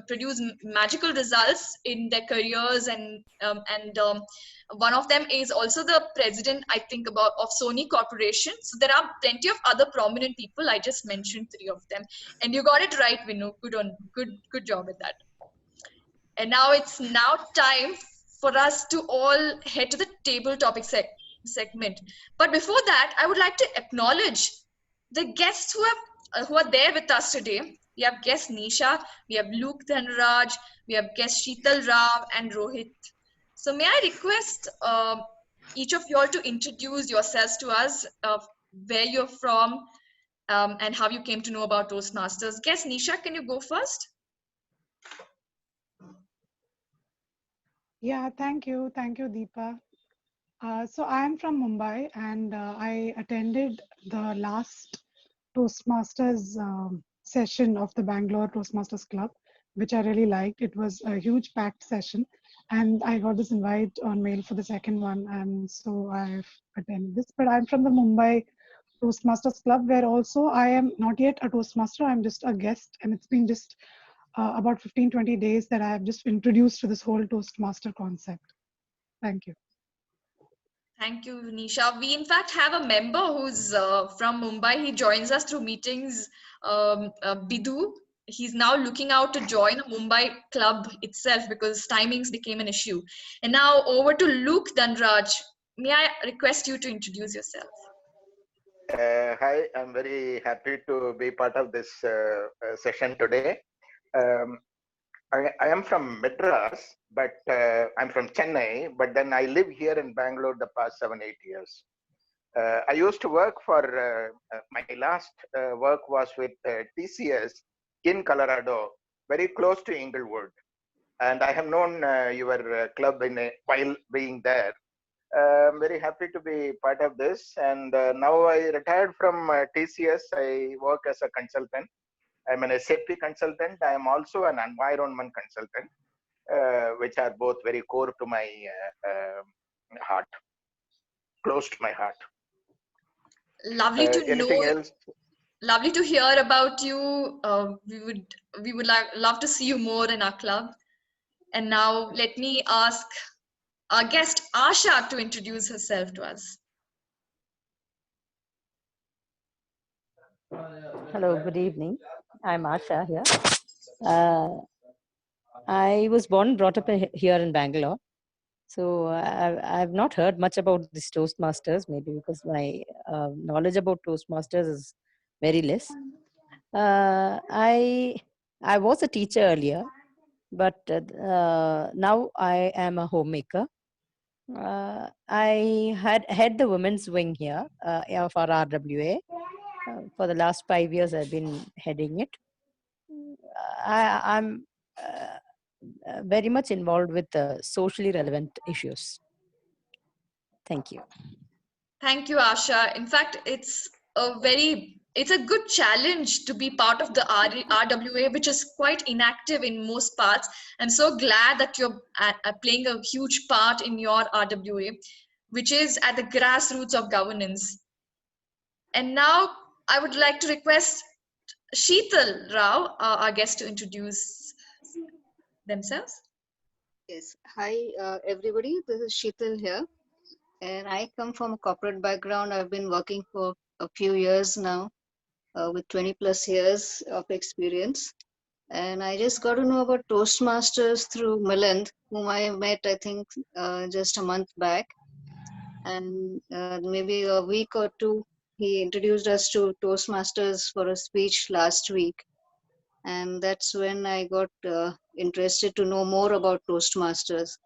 produce magical results in their careers, and one of them is also the president, I think, of Sony Corporation. So there are plenty of other prominent people. I just mentioned 3 of them, and you got it right, Vinu. Good job with that. And now it's time for us to all head to the table topic segment. But before that, I would like to acknowledge the guests who are there with us today. We have guest Nisha, we have Luke Dhanraj, we have guest Sheetal Rao and Rohit. So may I request each of you all to introduce yourselves to us, where you're from, and how you came to know about Toastmasters. Guest Nisha, can you go first? Yeah, thank you. Thank you, Deepa. So I'm from Mumbai, and I attended the last Toastmasters session of the Bangalore Toastmasters Club, which I really liked. It was a huge packed session, and I got this invite on mail for the second one, and so I've attended this. But I'm from the Mumbai Toastmasters Club, where also I am not yet a Toastmaster. I'm just a guest, and it's been just about 15-20 days that I have just introduced to this whole Toastmaster concept. Thank you. Thank you, Nisha. We in fact have a member who's from Mumbai. He joins us through meetings, Bidhu. He's now looking out to join a Mumbai club itself because timings became an issue. And now over to Luke Dhanraj. May I request you to introduce yourself? Hi, I'm very happy to be part of this session today. I am from Madras, but I'm from Chennai, but then I live here in Bangalore the past 7-8 years. I used to work for, my last work was with TCS in Colorado, very close to Inglewood. And I have known your club while being there. I'm very happy to be part of this. And now I retired from TCS. I work as a consultant. I'm an SAP consultant. I am also an environment consultant, which are both very core to my heart, close to my heart. Lovely to anything know. Else? Lovely to hear about you. We would love to see you more in our club. And now let me ask our guest Asha to introduce herself to us. Hello, good evening. I'm Asha here. I was born and brought up here in Bangalore. So I've not heard much about these Toastmasters, maybe because my knowledge about Toastmasters is very less. I was a teacher earlier, but now I am a homemaker. I had the women's wing here for RWA. For the last 5 years, I've been heading it. I'm very much involved with socially relevant issues. Thank you. Thank you, Asha. In fact, it's a good challenge to be part of the RWA, which is quite inactive in most parts. I'm so glad that you're playing a huge part in your RWA, which is at the grassroots of governance. And now I would like to request Sheetal Rao, our guest, to introduce themselves. Yes. Hi, everybody. This is Sheetal here. And I come from a corporate background. I've been working for a few years now with 20 plus years of experience. And I just got to know about Toastmasters through Milind, whom I met, I think, just a month back. And maybe a week or two, he introduced us to Toastmasters for a speech last week. And that's when I got interested to know more about Toastmasters.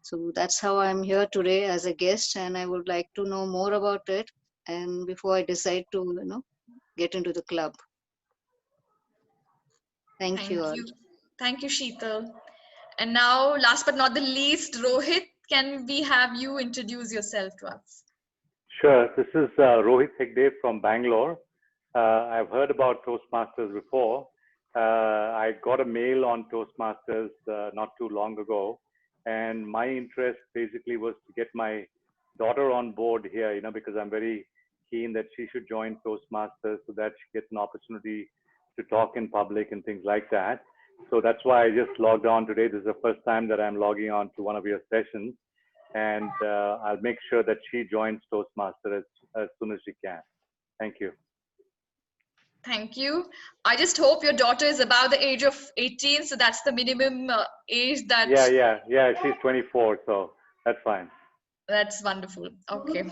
So that's how I'm here today as a guest, and I would like to know more about it. And before I decide to, get into the club. Thank you all. Thank you, Sheetal. And now, last but not the least, Rohit, can we have you introduce yourself to us? Sure. This is Rohit Hegde from Bangalore. I've heard about Toastmasters before. I got a mail on Toastmasters not too long ago. And my interest basically was to get my daughter on board here, because I'm very keen that she should join Toastmasters so that she gets an opportunity to talk in public and things like that. So that's why I just logged on today. This is the first time that I'm logging on to one of your sessions. And I'll make sure that she joins Toastmasters as soon as she can. Thank you. Thank you. I just hope your daughter is about the age of 18, so that's the minimum age that... Yeah, she's 24, so that's fine. That's wonderful. Okay.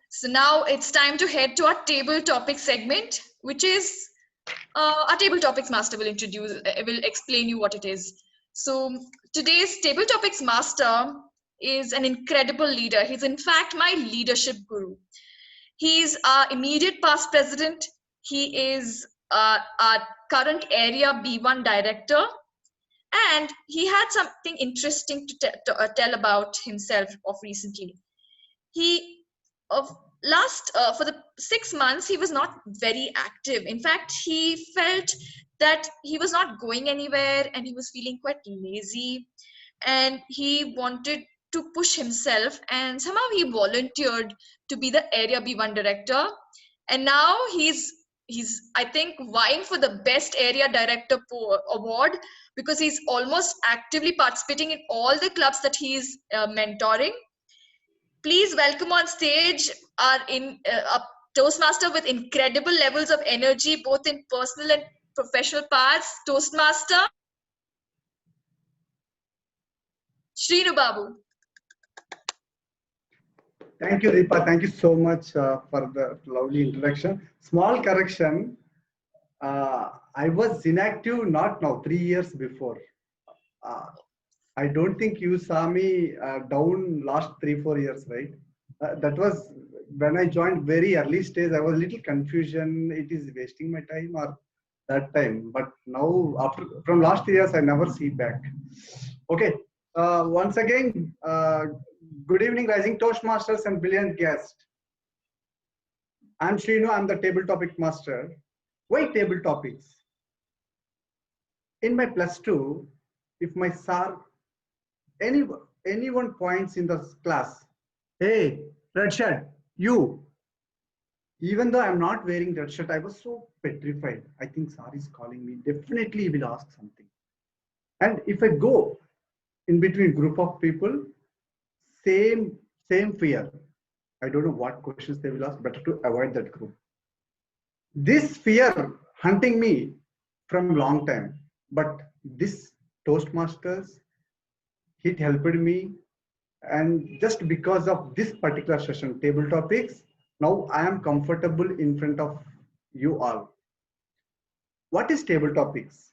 So now it's time to head to our table topic segment, which is our table topics master will explain you what it is. So today's table topics master is an incredible leader. He's in fact my leadership guru. He's our immediate past president. He is our current area B1 director. And he had something interesting to tell about himself of recently. He for the 6 months he was not very active. In fact, he felt that he was not going anywhere and he was feeling quite lazy, and he wanted to push himself, and somehow he volunteered to be the area B1 director. And now he's I think vying for the best area director award, because he's almost actively participating in all the clubs that he's mentoring. Please welcome on stage our Toastmaster with incredible levels of energy, both in personal and professional parts, Toastmaster Srinu Babu. Thank you, Deepa. Thank you so much for the lovely introduction. Small correction. I was inactive not now, 3 years before. I don't think you saw me down last 3-4 years, right? That was when I joined very early stage. I was a little confusion. It is wasting my time or that time. But now, from last 3 years, I never see back. Okay. Once again, good evening, rising Toastmasters and brilliant guests. I'm Srinu. I'm the table topic master. Why table topics? In my +2, if my sir, anyone points in the class, hey, red shirt, you. Even though I'm not wearing red shirt, I was so petrified. I think sir is calling me. Definitely he will ask something. And if I go in between group of people, same fear. I don't know what questions they will ask. Better to avoid that group. This fear hunting me from long time. But this Toastmasters, it helped me. And just because of this particular session, table topics, now I am comfortable in front of you all. What is table topics?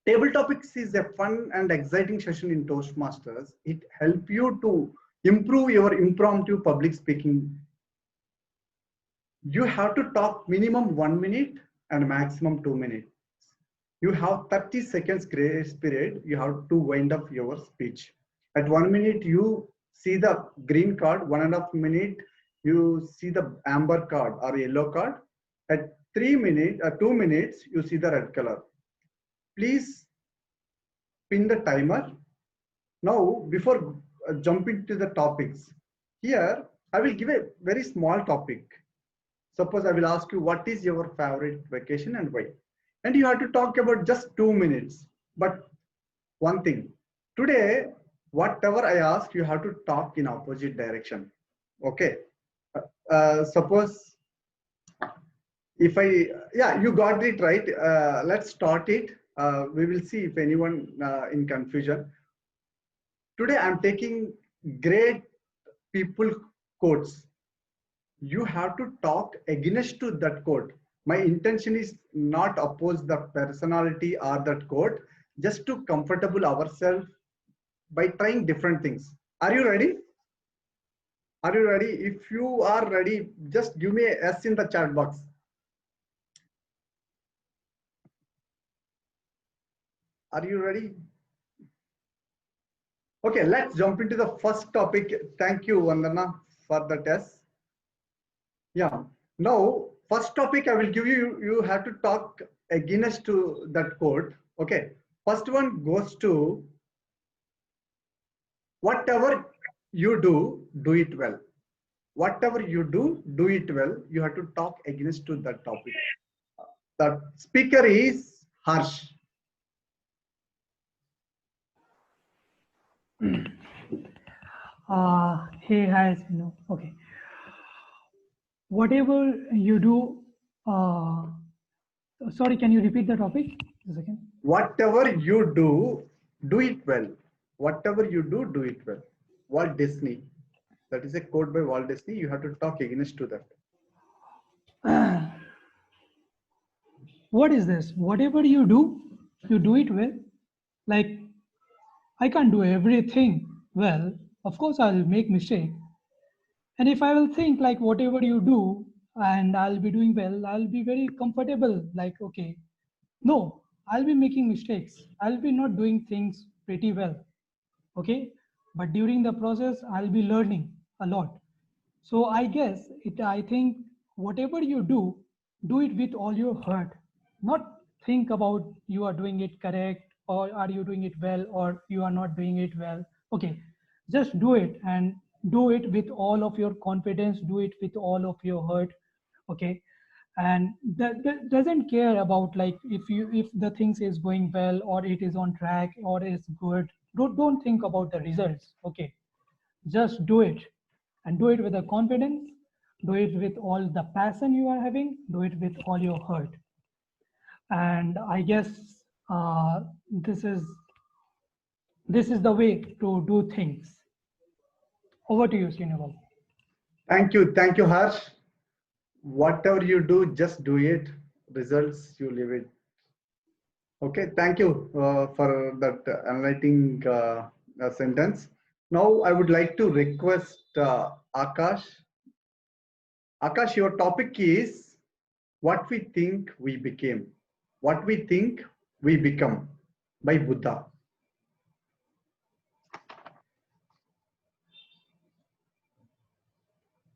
Table topics is a fun and exciting session in Toastmasters. It helps you to improve your impromptu public speaking. You have to talk minimum 1 minute and maximum 2 minutes. You have 30 seconds grace period. You have to wind up your speech. At 1 minute, you see the green card. 1.5 minutes, you see the amber card or yellow card. At 2 minutes, you see the red color. Please pin the timer. Now, before jumping to the topics, here I will give a very small topic. Suppose I will ask you, what is your favorite vacation and why? And you have to talk about just 2 minutes. But one thing, today, whatever I ask, you have to talk in opposite direction. Okay. Suppose if you got it right. Let's start it. We will see if anyone in confusion. Today, I'm taking great people quotes. You have to talk against to that quote. My intention is not oppose the personality or that quote, just to comfortable ourselves by trying different things. Are you ready? Are you ready? If you are ready, just give me a S in the chat box. Are you ready? Okay, let's jump into the first topic. Thank you, Vandana, for the test. Yeah. Now, first topic I will give you. You have to talk against to that quote. Okay. First one goes to, whatever you do, do it well. Whatever you do, do it well. You have to talk against to that topic. The speaker is Harsh. Hey, hi, Sinu. Okay. Whatever you do, sorry, can you repeat the topic? A second. Whatever you do, do it well. Whatever you do, do it well. Walt Disney. That is a quote by Walt Disney. You have to talk against to that. what is this? Whatever you do it well. Like, I can't do everything well. Of course, I'll make mistake. And if I will think like whatever you do and I'll be doing well, I'll be very comfortable. Like, okay, no, I'll be making mistakes. I'll be not doing things pretty well. Okay. But during the process, I'll be learning a lot. So I guess I think whatever you do it with all your heart. Not think about you are doing it correct or are you doing it well or you are not doing it well. Okay, just do it and do it with all of your confidence. Do it with all of your heart. Okay, and that doesn't care about like if the things is going well or it is on track or is good. Don't think about the results. Okay, just do it and do it with a confidence, do it with all the passion you are having, do it with all your heart. And I guess this is the way to do things. Over to you, Srinivas. Thank you, Harsh. Whatever you do, just do it. Results, you live it. Okay, thank you for that enlightening sentence. Now, I would like to request Akash. Akash, your topic is what we think we became. What we think we become by Buddha.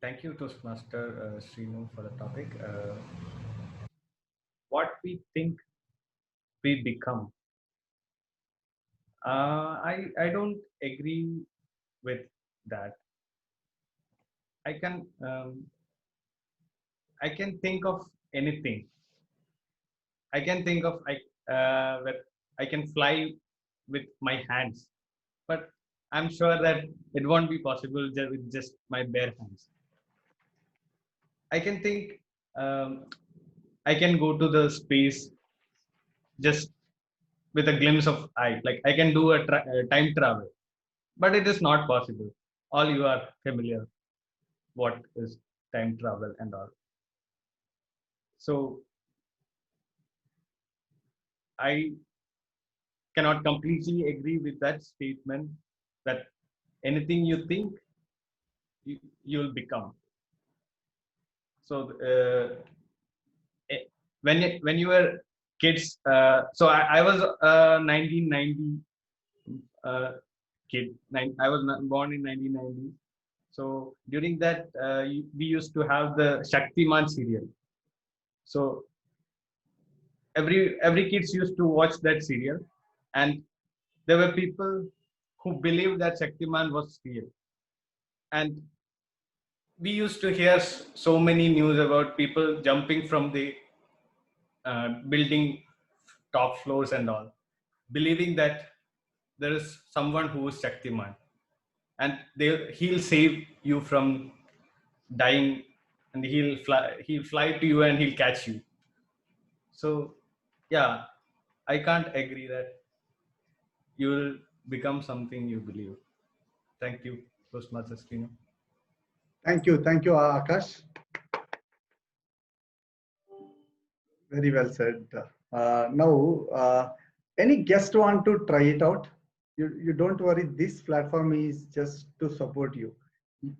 Thank you, Toastmaster Srinu, for the topic. What we think we become. I don't agree with that. I can think of anything. I can think of that I can fly with my hands, but I'm sure that it won't be possible with just my bare hands. I can think I can go to the space just with a glimpse of eye. Like I can do a time travel, but it is not possible. All you are familiar what is time travel and all. So I cannot completely agree with that statement that anything you think you'll become. So when you were kids, so I was 1990 kid. I was born in 1990. So during that, we used to have the Shaktiman serial. So every kids used to watch that serial, and there were people who believed that Shaktiman was real. And we used to hear so many news about people jumping from the building top floors and all, believing that there is someone who is Shaktiman, and he'll save you from dying, and he'll fly to you and he'll catch you. So yeah, I can't agree that you will become something you believe. Thank you, Toastmasters Journey. Thank you, Akash. Very well said. Now, any guest want to try it out? You don't worry. This platform is just to support you.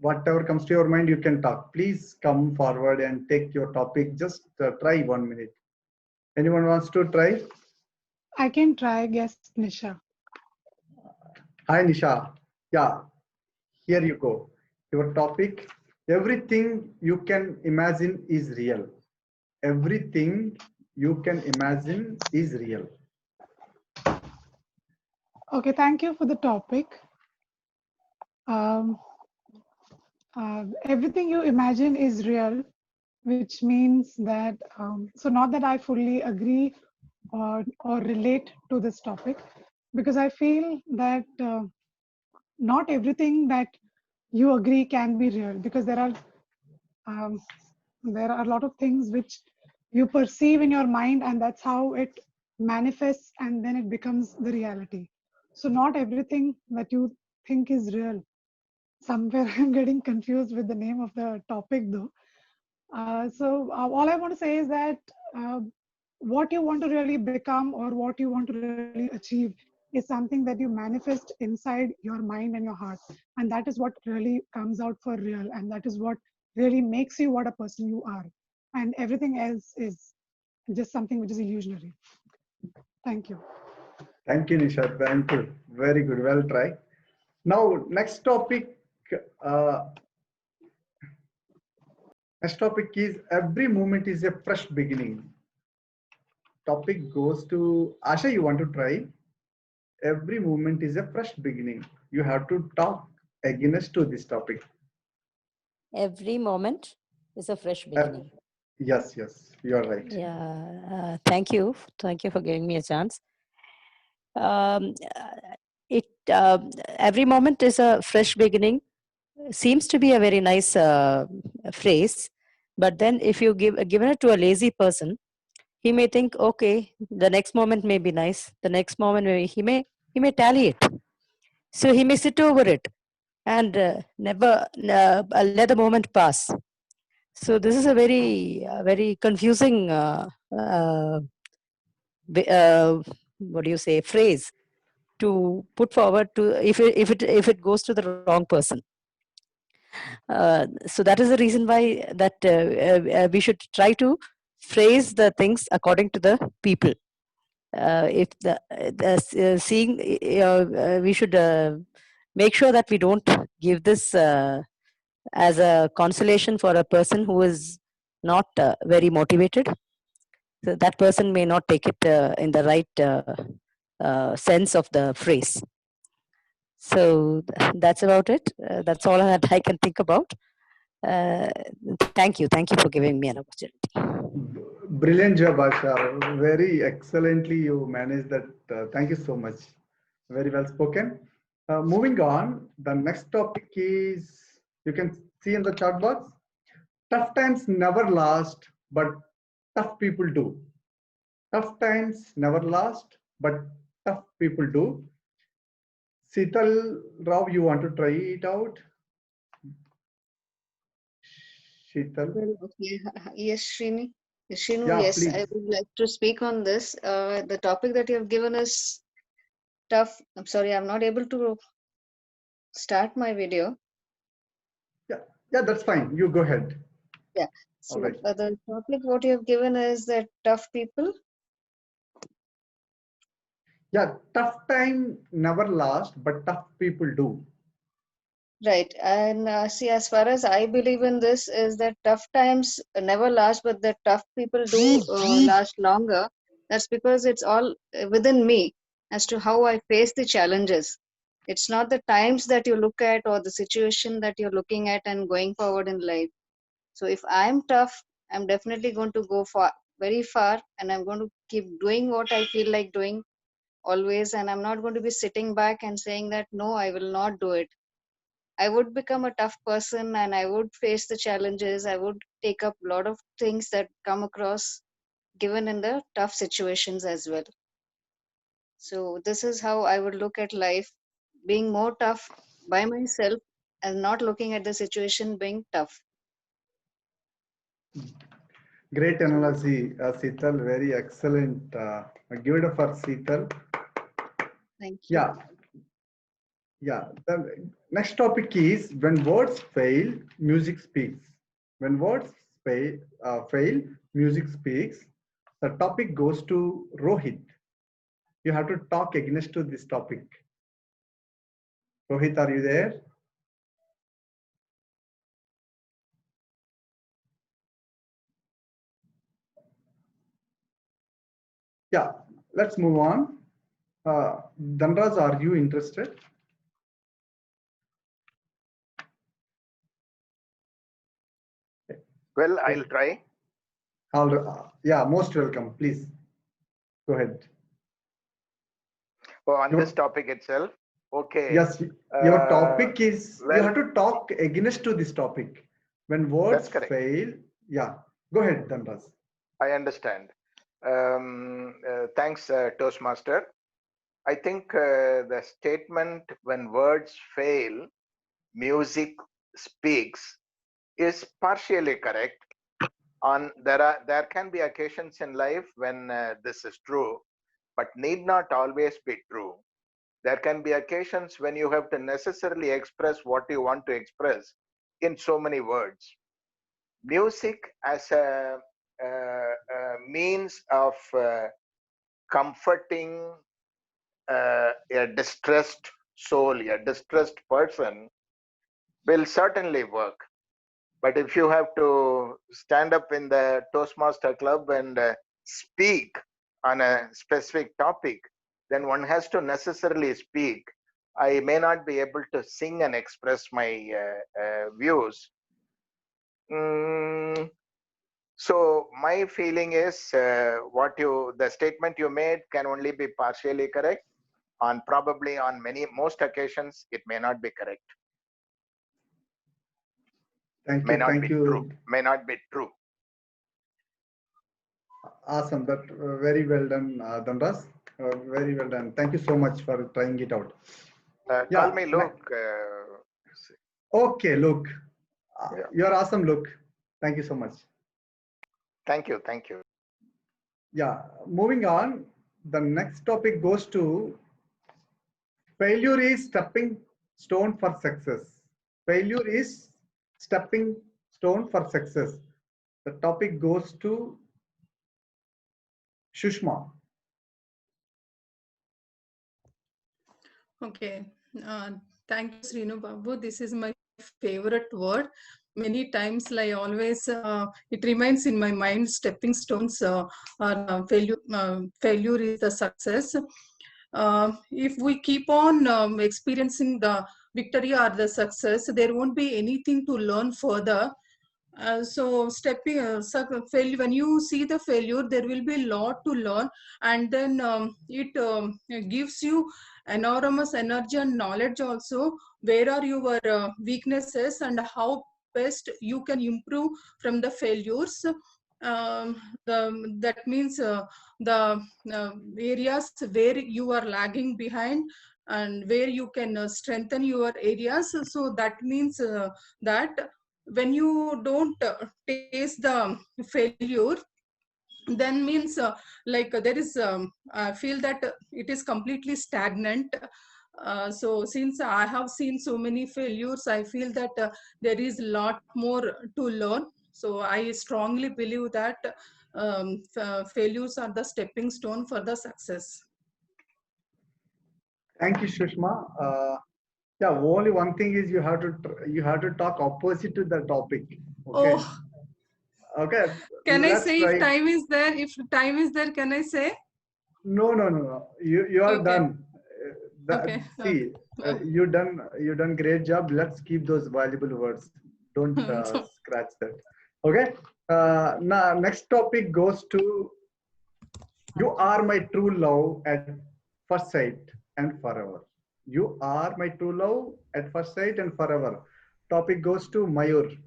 Whatever comes to your mind, you can talk. Please come forward and take your topic. Just try 1 minute. Anyone wants to try? I can try. Guest Nisha. Hi, Nisha. Yeah, here you go. Your topic: everything you can imagine is real. Everything you can imagine is real. Okay, thank you for the topic. Everything you imagine is real, which means that, so not that I fully agree or relate to this topic, because I feel that not everything that you agree can be real, because there are a lot of things which you perceive in your mind, and that's how it manifests, and then it becomes the reality. So not everything that you think is real. Somewhere I'm getting confused with the name of the topic though. So all I want to say is that what you want to really become or what you want to really achieve is something that you manifest inside your mind and your heart. And that is what really comes out for real. And that is what really makes you what a person you are. And everything else is just something which is illusionary. Thank you. Thank you, Nisha. Thank you. Very good. Well tried. Now, next topic. Uh, next topic is every moment is a fresh beginning. Topic goes to Asha. You want to try? Every moment is a fresh beginning. You have to talk against to this topic. Every moment is a fresh beginning. Yes, yes, you're right. Yeah, thank you. Thank you for giving me a chance. Every moment is a fresh beginning. Seems to be a very nice phrase, but then if you given it to a lazy person, he may think, okay, the next moment may be nice. The next moment he may tally it. So he may sit over it and never let the moment pass. So this is a very confusing what do you say, phrase to put forward to if it goes to the wrong person. So that is the reason why that we should try to phrase the things according to the people. If seeing we should make sure that we don't give this as a consolation for a person who is not very motivated. So that person may not take it in the right sense of the phrase. So that's about it. That's all that I can think about. Thank you for giving me an opportunity. Brilliant job, Asha. Very excellently you managed that. Thank you so much. Very well spoken. Moving on, the next topic is, you can see in the chat box, tough times never last, but tough people do. Tough times never last, but tough people do. Sital Rao, you want to try it out? Sheetal? Well, okay. Yes, Srini. Srinu, Yeah, yes, I please. would like to speak on this. The topic that you have given is tough. I'm sorry, I'm not able to start my video. Yeah, that's fine. You go ahead. Yeah. All So right. the topic what you have given is that tough people. Yeah, tough time never last, but tough people do. Right. And see, as far as I believe in this, is that tough times never last, but that tough people do last longer. That's because it's all within me as to how I face the challenges. It's not the times that you look at or the situation that you're looking at and going forward in life. So if I'm tough, I'm definitely going to go far, very far, and I'm going to keep doing what I feel like doing always. And I'm not going to be sitting back and saying that, no, I will not do it. I would become a tough person and I would face the challenges. I would take up a lot of things that come across given in the tough situations as well. So this is how I would look at life, being more tough by myself and not looking at the situation being tough. Great analogy, Sital. Very excellent. Give it up for Sital. Thank you. Yeah, yeah. The next topic is when words fail, music speaks. When words fail, music speaks. The topic goes to Rohit. You have to talk against to this topic. Rohit, are you there? Yeah, let's move on. Dhanraj, are you interested? Well, I'll try. Yeah, most welcome. Please go ahead. Oh, on this topic itself. Okay. Yes, your topic is, you well, have to talk against to this topic. When words That's correct. fail, yeah, go ahead, Dhanraj. I understand. Thanks, Toastmaster. I think the statement when words fail, music speaks is partially correct. There can be occasions in life when this is true, but need not always be true. There can be occasions when you have to necessarily express what you want to express in so many words. Music as a means of comforting a distressed soul, a distressed person, will certainly work. But if you have to stand up in the Toastmaster Club and speak on a specific topic, then one has to necessarily speak. I may not be able to sing and express my views. So my feeling is the statement you made can only be partially correct. Probably on most occasions, it may not be correct. Thank you. Thank you. True. May not be true. Awesome. That very well done, Dhanras. Very well done. Thank you so much for trying it out. Call me Luke. Okay, Luke. You're awesome, Luke. Thank you so much. Thank you. Thank you. Yeah. Moving on. The next topic goes to failure is stepping stone for success. Failure is stepping stone for success. The topic goes to Shushma. Okay. Thank you, Srinu Babu. This is my favorite word. Many times, I always, it remains in my mind, stepping stones failure. Failure is the success. If we keep on experiencing the victory or the success, there won't be anything to learn further. So failure, when you see the failure, there will be a lot to learn, and then it gives you enormous energy and knowledge also. Where are your weaknesses and how best you can improve from the failures. That means the areas where you are lagging behind and where you can strengthen your areas. So that means that when you don't taste the failure, then means there is I feel that it is completely stagnant. So since I have seen so many failures, I feel that there is a lot more to learn. So I strongly believe that failures are the stepping stone for the success. Thank you, Shushma. Yeah, only one thing is you have to talk opposite to the topic. Okay. Oh. Okay. Can I say try. if time is there? If time is there, can I say? No. You are okay. done. Okay. See, you done great job. Let's keep those valuable words. Don't scratch that. Okay. Now next topic goes to you are my true love at first sight and forever. You are my true love at first sight and forever. Topic goes to Mayur.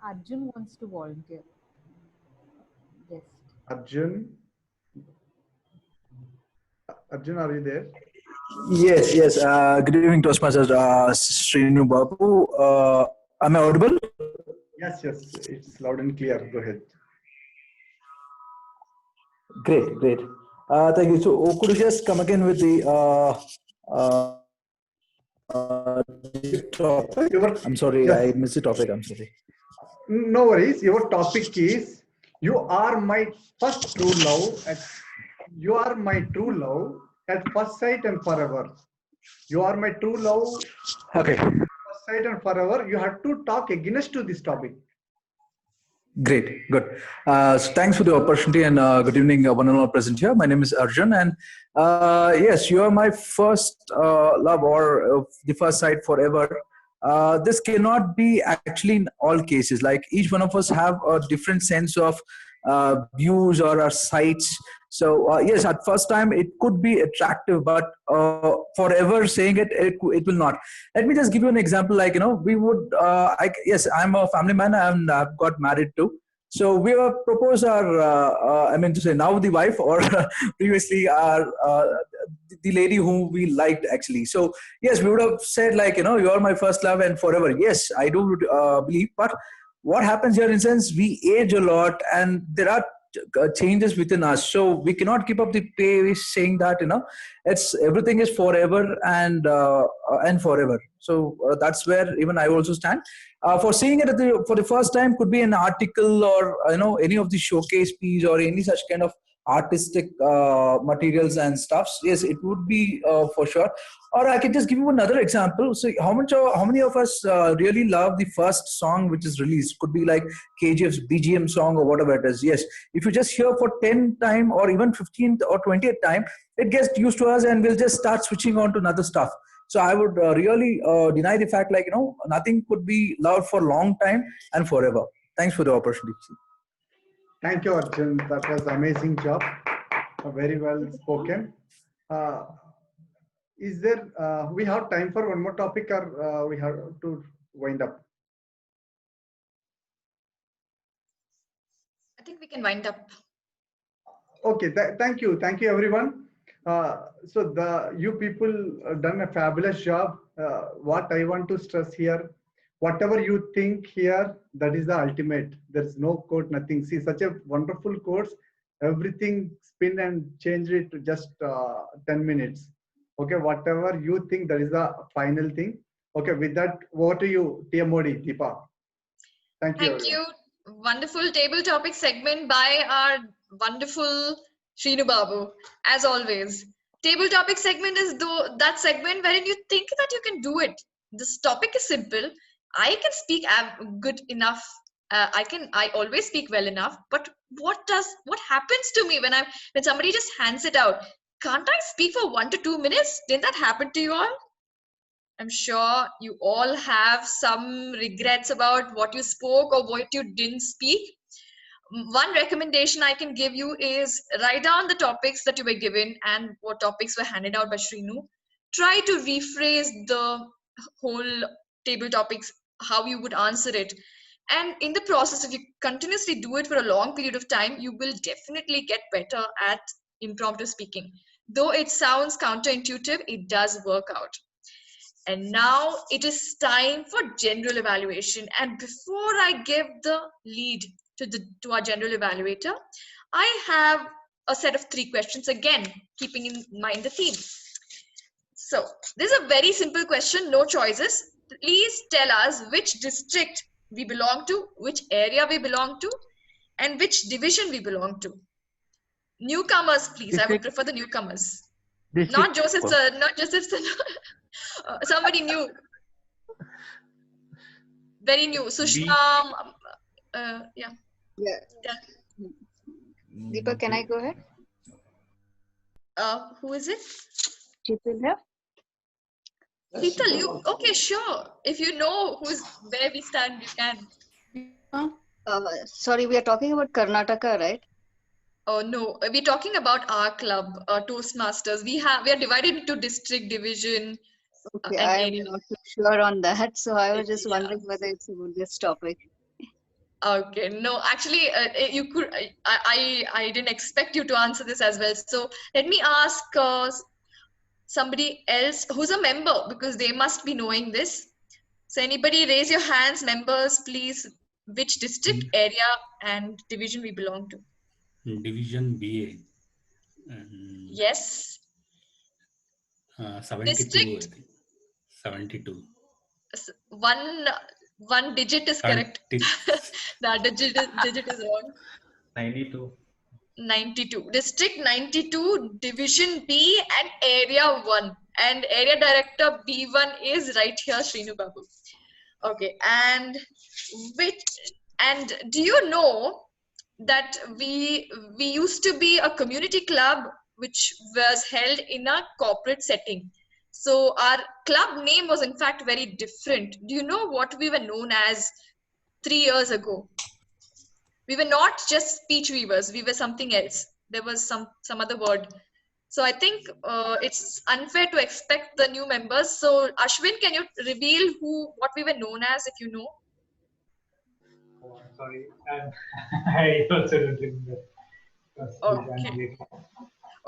Arjun wants to volunteer. Yes. Arjun, are you there? Yes. Good evening, Toastmasters. Srinu Babu. Am I audible? Yes. It's loud and clear. Go ahead. Great. Thank you. So, could you just come again with the topic? I'm sorry, yes. I missed the topic. I'm sorry. No worries. Your topic is you are my first true love. You are my true love at first sight and forever. You are my true love. Okay. At first sight and forever. You have to talk against to this topic. Great, good. So thanks for the opportunity and good evening, one and all present here. My name is Arjun, and yes, you are my first love or the first sight forever. This cannot be actually in all cases. Like each one of us have a different sense of views or our sights. So yes, at first time it could be attractive, but forever saying it will not. Let me just give you an example. Like we would. Yes, I'm a family man and I've got married too. So we have proposed our. I mean to say now the wife or previously our the lady whom we liked actually. So yes, we would have said like you are my first love and forever. Yes, I do believe, but what happens here, in a sense, we age a lot, and there are changes within us, so we cannot keep up the pace, saying that it's everything is forever and forever. So that's where even I also stand. For seeing it for the first time could be an article, or any of the showcase piece, or any such kind of artistic materials and stuffs. Yes, it would be for sure. Or I can just give you another example. So how many of us really love the first song which is released? Could be like KGF's BGM song or whatever it is. Yes, if you just hear for 10th time or even 15th or 20th time, it gets used to us, and we'll just start switching on to another stuff. So I would really deny the fact, like, nothing could be loved for a long time and forever. Thanks for the opportunity. Thank you, Arjun. That was amazing job. Very well spoken. Is there, we have time for one more topic, or we have to wind up? I think we can wind up. Okay, thank you everyone. So you people done a fabulous job. What I want to stress here, whatever you think here, that is the ultimate. There's no code, nothing. See, such a wonderful course, everything spin and change it to just 10 minutes. Okay, whatever you think, that is the final thing. Okay, with that, over to you, TMOD, Deepa. Thank you. Thank you. Wonderful table topic segment by our wonderful Srinu Babu, as always. Table topic segment is that segment wherein you think that you can do it. This topic is simple. I can speak good enough. I always speak well enough. But what happens to me when somebody just hands it out? Can't I speak for 1 to 2 minutes? Didn't that happen to you all? I'm sure you all have some regrets about what you spoke or what you didn't speak. One recommendation I can give you is write down the topics that you were given and what topics were handed out by Srinu. Try to rephrase the whole table topics, how you would answer it. And in the process, if you continuously do it for a long period of time, you will definitely get better at impromptu speaking. Though it sounds counterintuitive, it does work out. And now it is time for general evaluation. And before I give the lead to our general evaluator, I have a set of 3 questions, again, keeping in mind the theme. So this is a very simple question, no choices. Please tell us which district we belong to, which area we belong to, and which division we belong to. Newcomers, please. I would prefer the newcomers. Not Joseph sir, not Joseph sir. Somebody new. Very new. Sushma. Yeah. Deepa, can I go ahead? Who is it? Sheetal here. Sheetal, you okay? Sure. If you know where we stand, you can. Sorry, we are talking about Karnataka, right? Oh no, we're talking about our club, Toastmasters. We are divided into district, division. Okay, I'm not too sure on that, so I was just wondering whether it's about this topic. Okay, no, actually, you could. I didn't expect you to answer this as well. So let me ask somebody else who's a member, because they must be knowing this. So anybody raise your hands, members, please. Which district, area, and division we belong to? Division BA. Yes. 72. District. I think. 72. One digit is correct. The digit is wrong. 92. 92. District 92, Division B, and Area 1. And Area Director B1 is right here, Srinu Babu. Okay, and do you know that we used to be a community club which was held in a corporate setting? So our club name was in fact very different. Do you know what we were known as 3 years ago? We were not just speech weavers. We were something else. There was some other word. So I think it's unfair to expect the new members. So Ashwin, can you reveal what we were known as, if you know? Oh, I'm sorry. I also don't remember. Okay.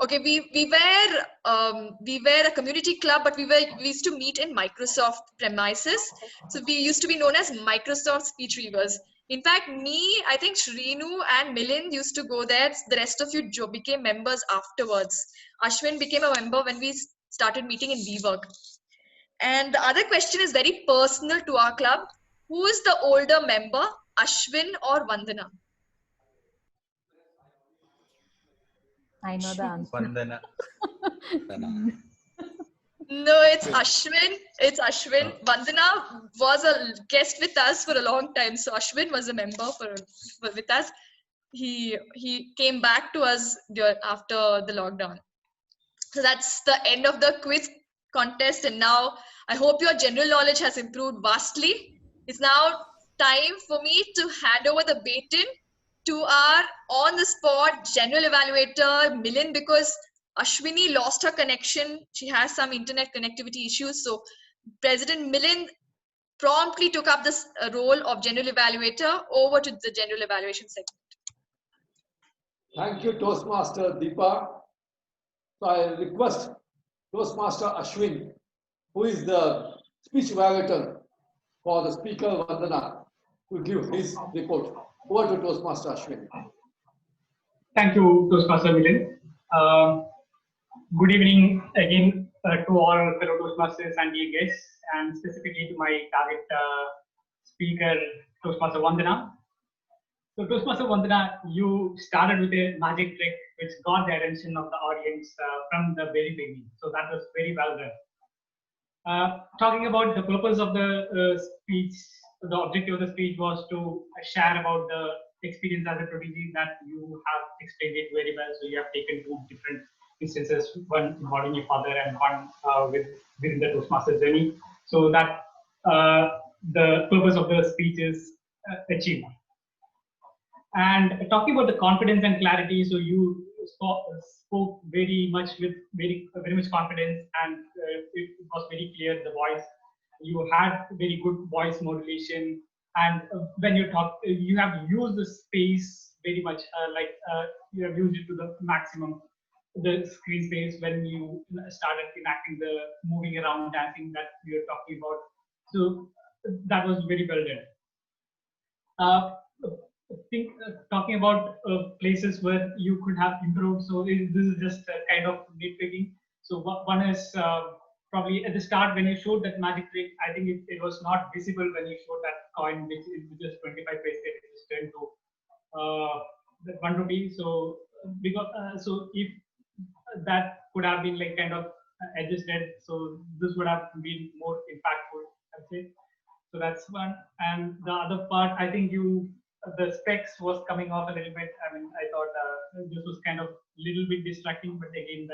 Okay, we were a community club, but we used to meet in Microsoft premises. So we used to be known as Microsoft Speech Weavers. In fact, me, I think Shrinu and Milind used to go there. The rest of you became members afterwards. Ashwin became a member when we started meeting in WeWork. And the other question is very personal to our club. Who is the older member, Ashwin or Vandana? I know the answer. Vandana. No, it's Ashwin. It's Ashwin. Vandana was a guest with us for a long time. So Ashwin was a member with us. He came back to us after the lockdown. So that's the end of the quiz contest. And now I hope your general knowledge has improved vastly. It's now time for me to hand over the baton to our on-the-spot general evaluator, Milind, because Ashwini lost her connection. She has some internet connectivity issues. So President Milind promptly took up this role of general evaluator over to the general evaluation segment. Thank you, Toastmaster Deepa. So I request Toastmaster Ashwin, who is the speech evaluator for the speaker Vandana, to give his report. Over to Toastmaster Ashwin. Thank you, Toastmaster Milind. Good evening again to all fellow Toastmasters and dear guests, and specifically to my target speaker, Toastmaster Vandana. So Toastmaster Vandana, you started with a magic trick which got the attention of the audience from the very beginning. So that was very well done. Talking about the purpose of the speech, the objective of the speech was to share about the experience as a prodigy that you have explained it very well. So you have taken two different instances, one involving your father and one within the Toastmasters journey, so that the purpose of the speech is achieved. And talking about the confidence and clarity, so you spoke very much with very much confidence, and it was very clear, the voice. You had very good voice modulation, and when you talk, you have used the space very much, you have used it to the maximum, the screen space when you started enacting the moving around dancing that we were talking about. So that was very well done. Talking about places where you could have improved. So this is just kind of nitpicking. So one is probably at the start when you showed that magic trick, I think it was not visible when you showed that coin, which is just 25 paise, it is turned to the 1 rupee. So because so if that could have been like kind of adjusted, so this would have been more impactful, I'd say. So that's one. And the other part, I think the specs was coming off a little bit. I mean, I thought this was kind of a little bit distracting, but again,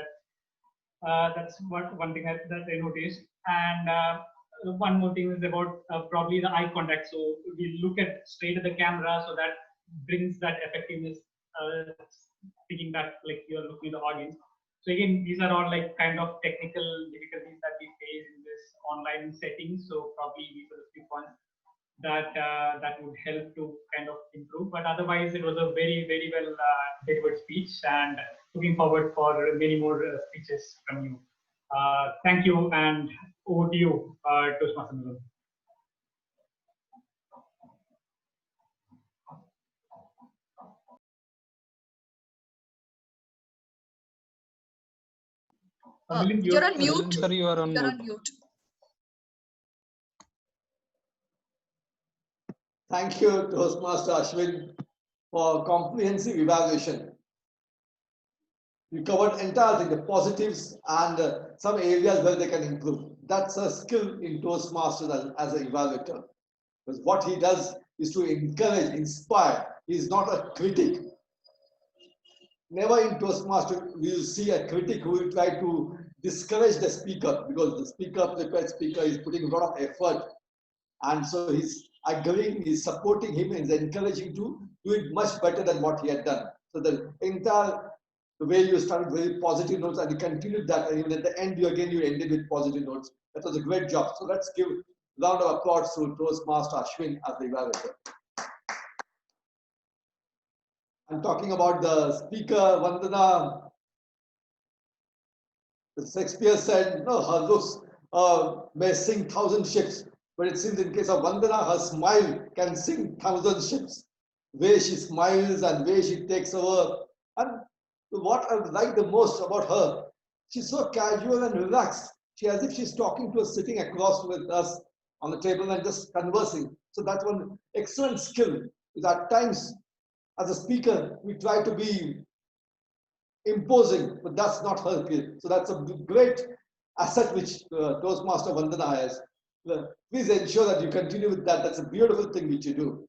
that's one thing that I noticed. And one more thing is about probably the eye contact. So we look at straight at the camera, so that brings that effectiveness, thinking that like you're looking at the audience. So again, these are all like kind of technical difficulties that we face in this online setting. So probably these are the 3 points that would help to kind of improve. But otherwise, it was a very, very well delivered speech, and looking forward for many more speeches from you. Thank you, and over to you, Toastmaster Milind. Milind, you're on mute. Sir, you are on You're mute. on mute. Thank you, Toastmaster Ashwin, for comprehensive evaluation. You covered entire thing, the positives and some areas where they can improve. That's a skill in Toastmasters as an evaluator. Because what he does is to encourage, inspire. He's not a critic. Never in Toastmaster will you see a critic who will try to discourage the speaker, because the prepared speaker is putting a lot of effort. And so he's agreeing, he's supporting him, and he's encouraging to do it much better than what he had done. So the way you started very positive notes, and you continued that, and even at the end, you ended with positive notes. That was a great job. So let's give a round of applause to Toastmaster Ashwin as the evaluator. I'm talking about the speaker, Vandana. Shakespeare said, no, her looks may sink 1,000 ships, But it seems in case of Vandana, her smile can sink thousand ships. Way she smiles and way she takes over. And what I like the most about her, she's so casual and relaxed. She as if she's talking to us sitting across with us on the table and just conversing. So that's one excellent skill. Is at times, as a speaker, we try to be imposing, but that's not her skill. So that's a great asset which Toastmaster Vandana has. Please ensure that you continue with that. That's a beautiful thing which you do.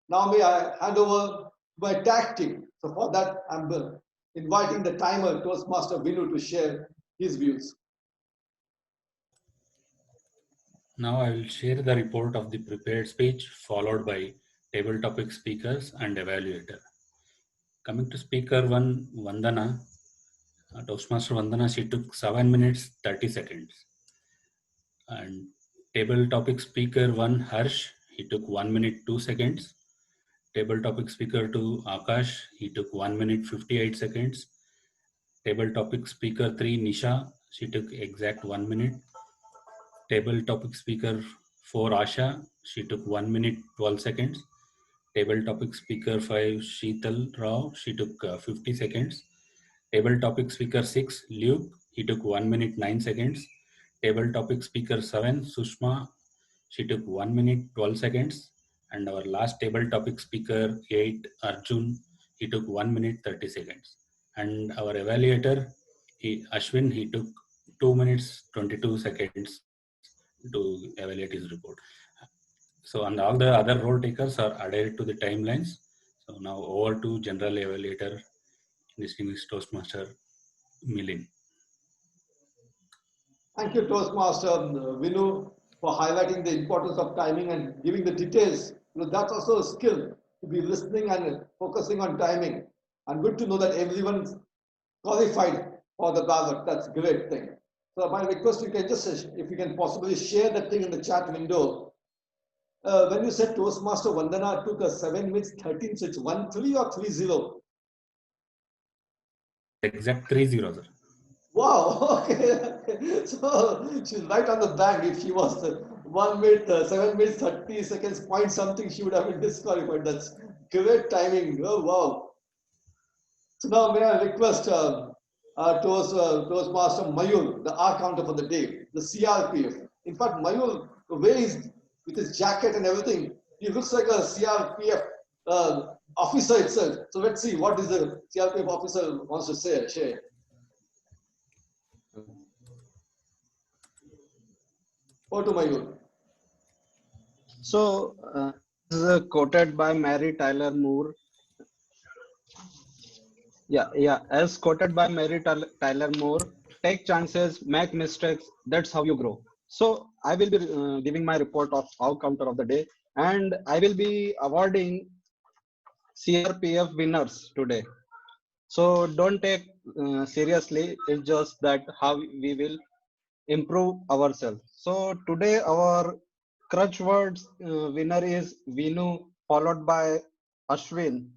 Now may I hand over my tag team. So for that, I'm inviting the timer, Toastmaster Vinu, to share his views. Now I will share the report of the prepared speech followed by table topic speakers and evaluator. Coming to speaker 1, Vandana, Toastmaster Vandana, she took 7 minutes 30 seconds. And table topic speaker 1, Harsh, he took 1 minute 2 seconds. Table topic speaker 2, Akash, he took 1 minute 58 seconds. Table topic speaker 3, Nisha, she took exact 1 minute. Table topic speaker 4, Asha, she took 1 minute 12 seconds. Table topic speaker 5, Sheetal Rao, she took 50 seconds. Table topic speaker 6, Luke, he took 1 minute 9 seconds. Table topic speaker 7, Sushma, she took 1 minute 12 seconds. And our last table topic speaker 8, Arjun, he took 1 minute 30 seconds. And our evaluator, Ashwin, he took 2 minutes 22 seconds to evaluate his report. So, and all the other role takers are added to the timelines. So now over to General Evaluator, distinguished Toastmaster Milin. Thank you, Toastmaster Vinu, for highlighting the importance of timing and giving the details. That's also a skill, to be listening and focusing on timing. And good to know that everyone's qualified for the ballot. That's a great thing. So my request, you can just, if you can possibly share that thing in the chat window. When you said Toastmaster Vandana took a 7 minutes 13, so it's 1-3 or 3-0? Exact 3-0, sir. Wow, okay. So she's right on the bank. If she was 1 minute, 7 minutes, 30 seconds, point something, she would have been disqualified. That's great timing. Oh, wow. So now may I request Toastmaster Mayur, the R counter for the day, the CRPF. In fact, Mayur, the way he's with his jacket and everything, he looks like a CRPF officer itself. So let's see what is the CRPF officer wants to say, share. Over to Mayur. So, this is quoted by Mary Tyler Moore. As quoted by Mary Tyler Moore, take chances, make mistakes. That's how you grow. So, I will be giving my report of our counter of the day, and I will be awarding CRPF winners today. So, don't take seriously. It's just that how we will improve ourselves. So, today our crutch words winner is Vinu, followed by Ashwin,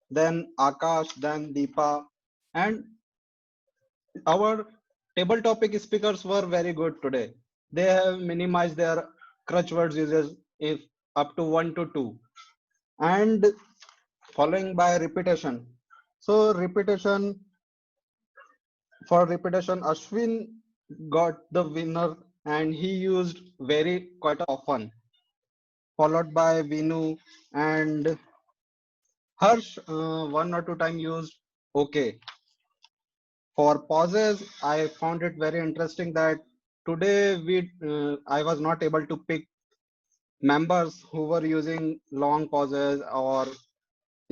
then Akash, then Deepa, and our table topic speakers were very good today. They have minimized their crutch words uses if up to 1 to 2, and following by repetition. So repetition, Ashwin got the winner and he used very quite often, followed by Vinu, and Harsh 1 or 2 time used okay. For pauses, I found it very interesting that today I was not able to pick members who were using long pauses or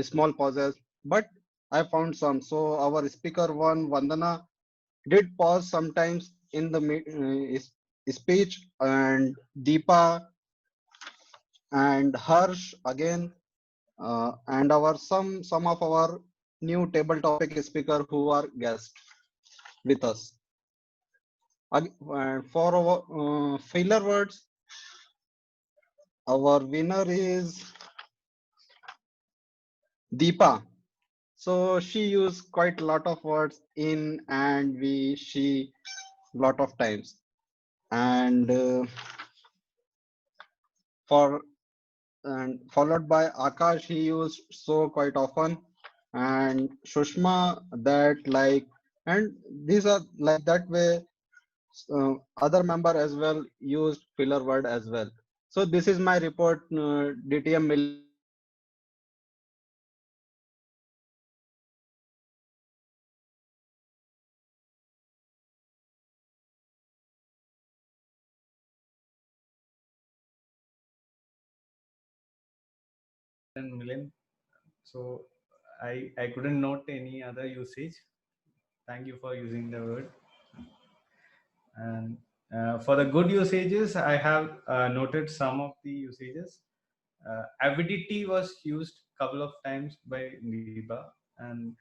small pauses, but I found some. So our speaker one, Vandana, did pause sometimes in the speech, and Deepa and Harsh again, and our some of our new table topic speaker who are guests with us. For our filler words, our winner is Deepa. So she used quite a lot of words in and we, she, lot of times. And for and followed by Akash, he used so quite often, and Shushma that like, and these are like that way. Other member as well used filler word as well. So this is my report, DTM Milan. Million. So I couldn't note any other usage. Thank you for using the word. And for the good usages, I have noted some of the usages. Avidity was used a couple of times by Niba, and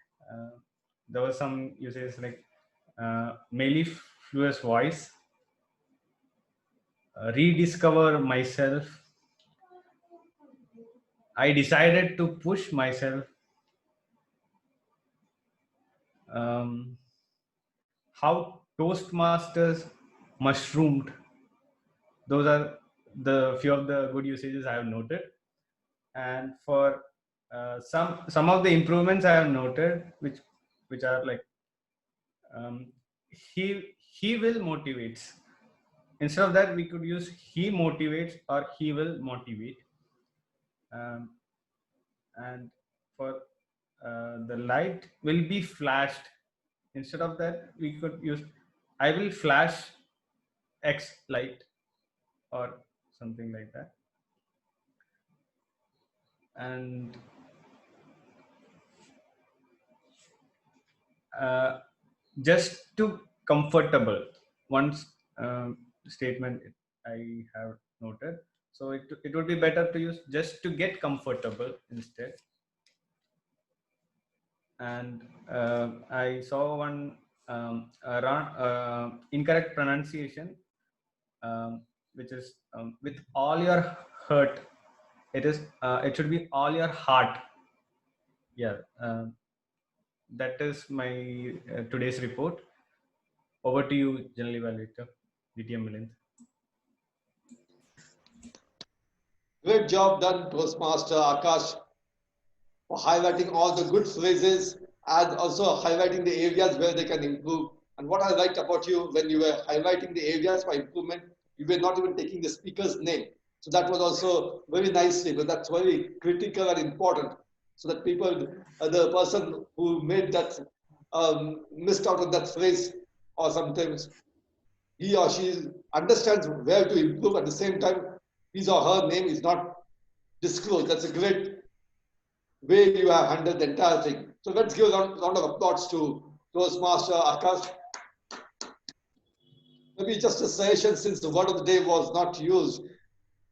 there was some usages like mellifluous voice, rediscover myself. I decided to push myself. How Toastmasters mushroomed. Those are the few of the good usages I have noted. And for some of the improvements I have noted, which are like he will motivates. Instead of that, we could use he motivates or he will motivate. And for the light will be flashed. Instead of that, we could use I will flash X light or something like that. And just to comfortable, one statement I have noted. So it would be better to use just to get comfortable instead. And I saw one incorrect pronunciation, which is with all your hurt. It should be all your heart. Yeah, that is my today's report. Over to you, General Evaluator, DTM Milind. Great job done, Toastmaster Akash, for highlighting all the good phrases and also highlighting the areas where they can improve. And what I liked about you, when you were highlighting the areas for improvement, you were not even taking the speaker's name. So that was also very nicely, but that's very critical and important, so that people, the person who made that, missed out on that phrase, or sometimes he or she understands where to improve. At the same time, his or her name is not disclosed. That's a great way you have handled the entire thing. So let's give a round of applause to Toastmaster Akash. Maybe just a suggestion, since the word of the day was not used.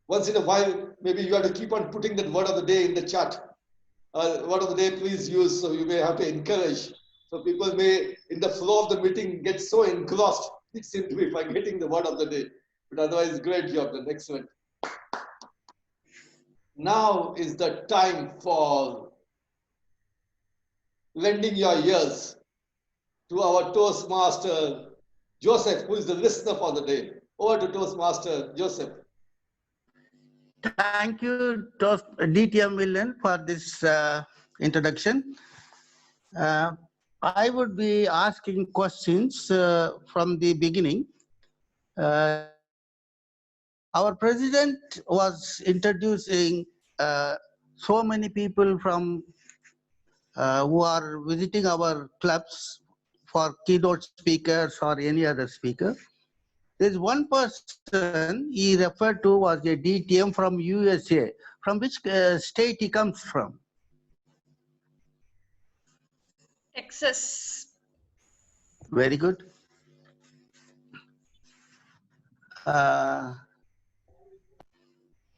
Once in a while, maybe you have to keep on putting that word of the day in the chat. Word of the day, please use, so you may have to encourage. So people may, in the flow of the meeting, get so engrossed, they seem to be forgetting the word of the day. But otherwise, great job, then excellent. Now is the time for lending your ears to our Toastmaster Joseph, who is the listener for the day. Over to Toastmaster Joseph. Thank you, DTM Milan, for this introduction. I would be asking questions from the beginning. Our president was introducing so many people from who are visiting our clubs for keynote speakers or any other speaker. There's one person he referred to was a DTM from USA. From which state he comes from? Texas. Very good.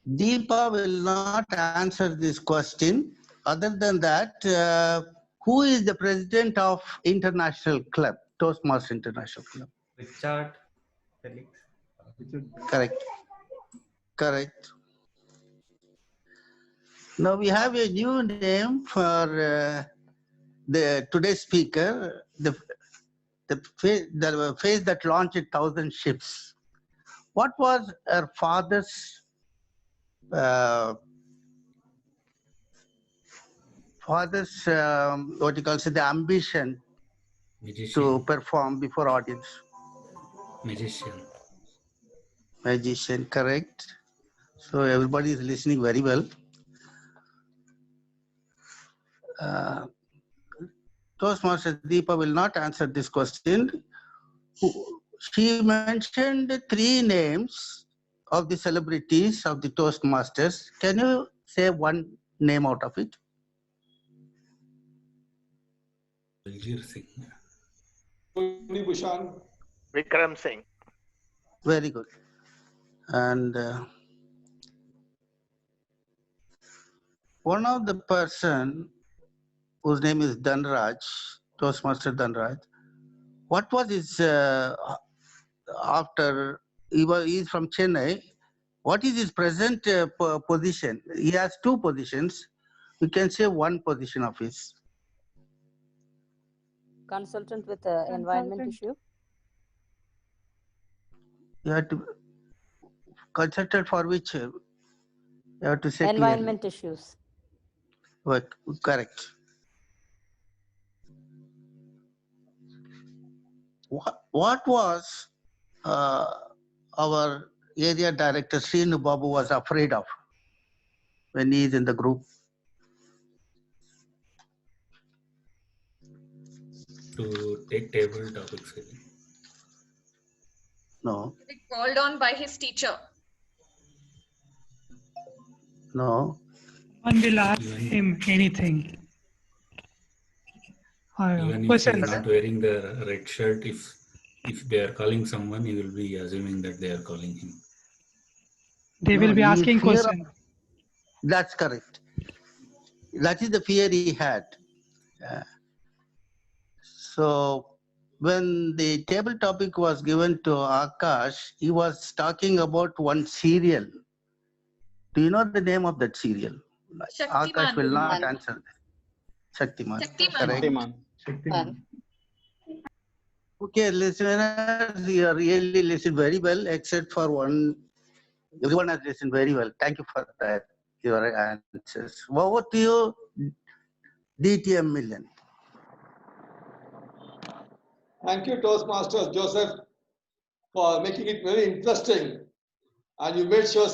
Deepa will not answer this question. Other than that, who is the president of International Club, Toastmasters International Club? Richard Felix. Correct. Correct. Now we have a new name for the today's speaker, the face that launched 1,000 ships. What was her father's for this, what you call the ambition Magician. to perform before audience. Magician. Magician, correct. So everybody is listening very well. Toastmaster Deepa will not answer this question. She mentioned 3 names of the celebrities of the Toastmasters. Can you say one name out of it? Vikram Singh. Very good. And one of the person whose name is Dhanraj, Toastmaster Dhanraj, what was his, after, he is from Chennai, what is his present position? He has 2 positions. You can say one position of his. Consultant with environment issue. You have to consulted for which? You have to say Environment clearly. issues. Correct. What was our area director Srinu Babu was afraid of when he is in the group? To take table topics. No. To be called on by his teacher. No. One will ask him anything. Even if he is not wearing the red shirt, if they are calling someone, he will be assuming that they are calling him. They will be he is asking fear of- questions. That's correct. That is the fear he had. So when the table topic was given to Akash, he was talking about one serial. Do you know the name of that serial? Akash will not answer that. Shaktiman. Correct. Shaktiman. Okay, listeners, you really listened very well, except for one. Everyone has listened very well. Thank you for that, your answers. Over to you, DTM Million. Thank you, Toastmasters Joseph, for making it very interesting. And you made sure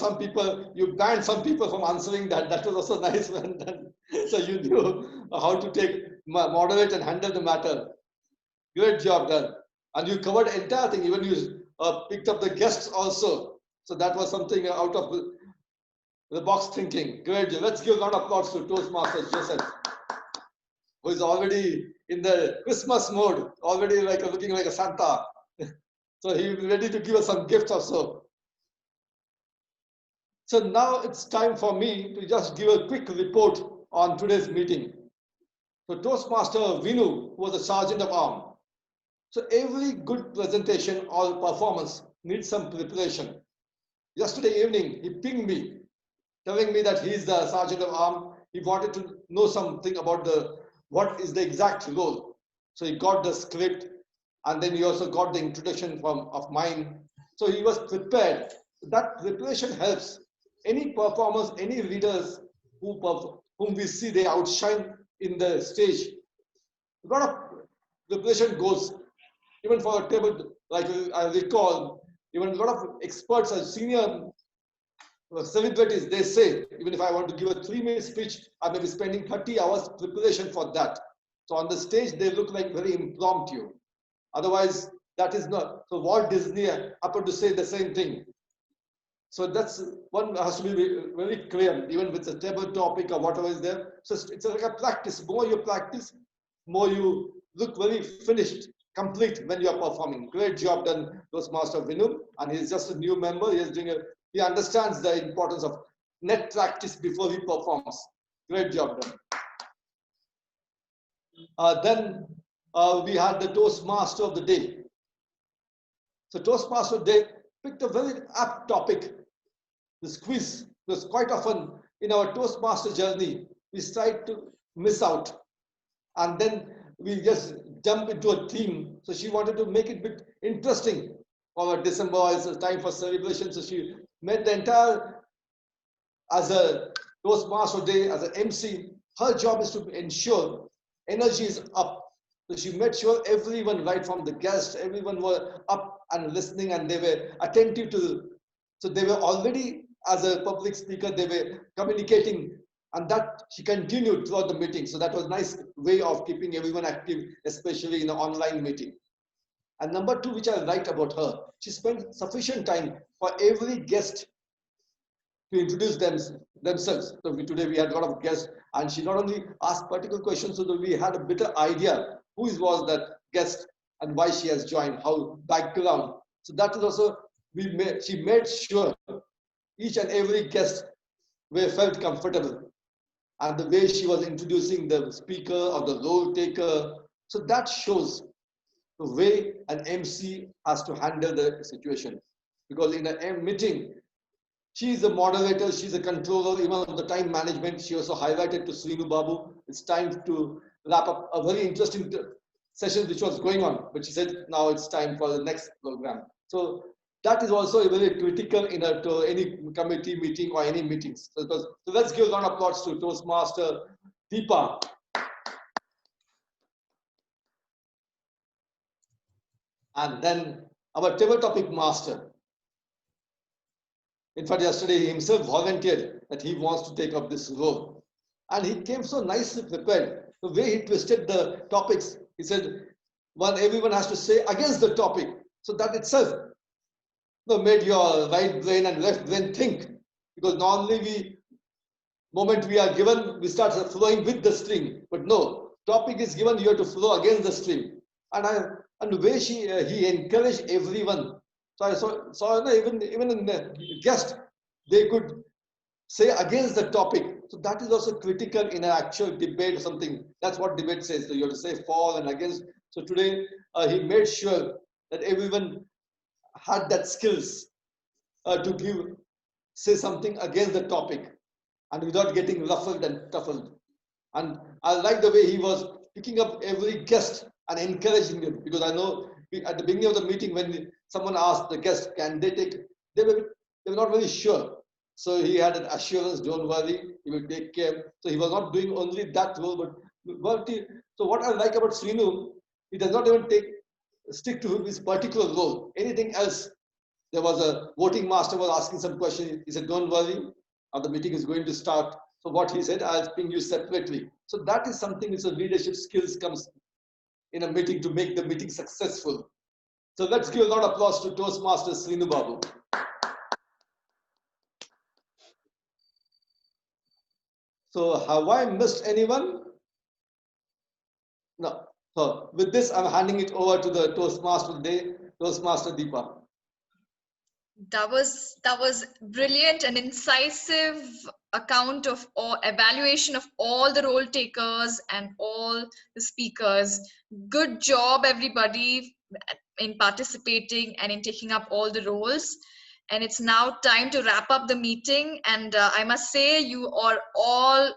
you banned some people from answering that. That was also nice when done. So you knew how to moderate and handle the matter. Great job done. And you covered the entire thing. Even you picked up the guests also. So that was something out of the box thinking. Great job. Let's give a round of applause to Toastmasters Joseph, who is already in the Christmas mode, already looking like a Santa. So he will be ready to give us some gifts also. So now it's time for me to just give a quick report on today's meeting. So Toastmaster Vinu was a sergeant of arms. So every good presentation or performance needs some preparation. Yesterday evening, he pinged me, telling me that he's the sergeant of arms. He wanted to know something about what is the exact role. So he got the script, and then he also got the introduction of mine. So he was prepared. That preparation helps. Any performers, any leaders whom we see they outshine in the stage, a lot of preparation goes. Even for a table, like I recall, even a lot of experts and senior celebrities, they say, even if I want to give a 3-minute speech, I may be spending 30 hours preparation for that. So on the stage, they look like very impromptu. Otherwise, that is not. So Walt Disney happened to say the same thing. So that's one has to be very clear, even with the table topic or whatever is there. So it's like a practice. More you practice, more you look very finished, complete when you are performing. Great job done, Toastmaster Vinu, and he's just a new member. He understands the importance of net practice before he performs. Great job done. Then we had the Toastmaster of the Day. So Toastmaster of the Day picked a very apt topic. This quiz, because quite often in our Toastmaster journey, we try to miss out. And then we just jump into a theme. So she wanted to make it a bit interesting. For December is a time for celebration. So she made the entire as a Toastmaster day, as an MC, her job is to ensure energy is up. So she made sure everyone, right from the guests, everyone were up and listening, and they were attentive to. So they were already, as a public speaker, they were communicating, and that she continued throughout the meeting. So that was a nice way of keeping everyone active, especially in an online meeting. And number two, which I like about her, she spent sufficient time for every guest to introduce themselves. So today we had a lot of guests, and she not only asked particular questions, so that we had a better idea who was that guest and why she has joined, how background. So that is also, she made sure each and every guest were felt comfortable. And the way she was introducing the speaker or the role taker, so that shows the way an MC has to handle the situation. Because in a meeting, she is a moderator, she's a controller, even of the time management. She also highlighted to Srinu Babu, it's time to wrap up a very interesting session which was going on. But she said, now it's time for the next program. So that is also very critical in any committee meeting or any meetings. So let's give a round of applause to Toastmaster Deepa. And then our table topic master. In fact, yesterday he himself volunteered that he wants to take up this role. And he came so nicely prepared. The way he twisted the topics, he said, everyone has to say against the topic. So that itself made your right brain and left brain think. Because normally moment we are given, we start flowing with the stream. But no, topic is given, you have to flow against the stream. And the way he encouraged everyone. So I saw even in the guest, they could say against the topic. So that is also critical in an actual debate or something. That's what debate says. So you have to say for and against. So today he made sure that everyone had that skills to say something against the topic and without getting ruffled and tuffled. And I like the way he was picking up every guest and encouraging them, because I know at the beginning of the meeting when someone asked the guest, can they take, they were not really sure. So he had an assurance, don't worry, he will take care. So he was not doing only that role, but so what I like about Srinu, he does not even stick to his particular role. Anything else, there was a voting master was asking some question. He said, don't worry, the meeting is going to start. So what he said, I'll ping you separately. So that is something which the leadership skills comes in a meeting to make the meeting successful. So let's give a lot of applause to Toastmaster Srinu Babu. So have I missed anyone? No. So with this, I'm handing it over to the Toastmaster Day, Toastmaster Deepa. That was brilliant and incisive account of or evaluation of all the role takers and all the speakers. Good job, everybody, in participating and in taking up all the roles. And it's now time to wrap up the meeting. And I must say, you are all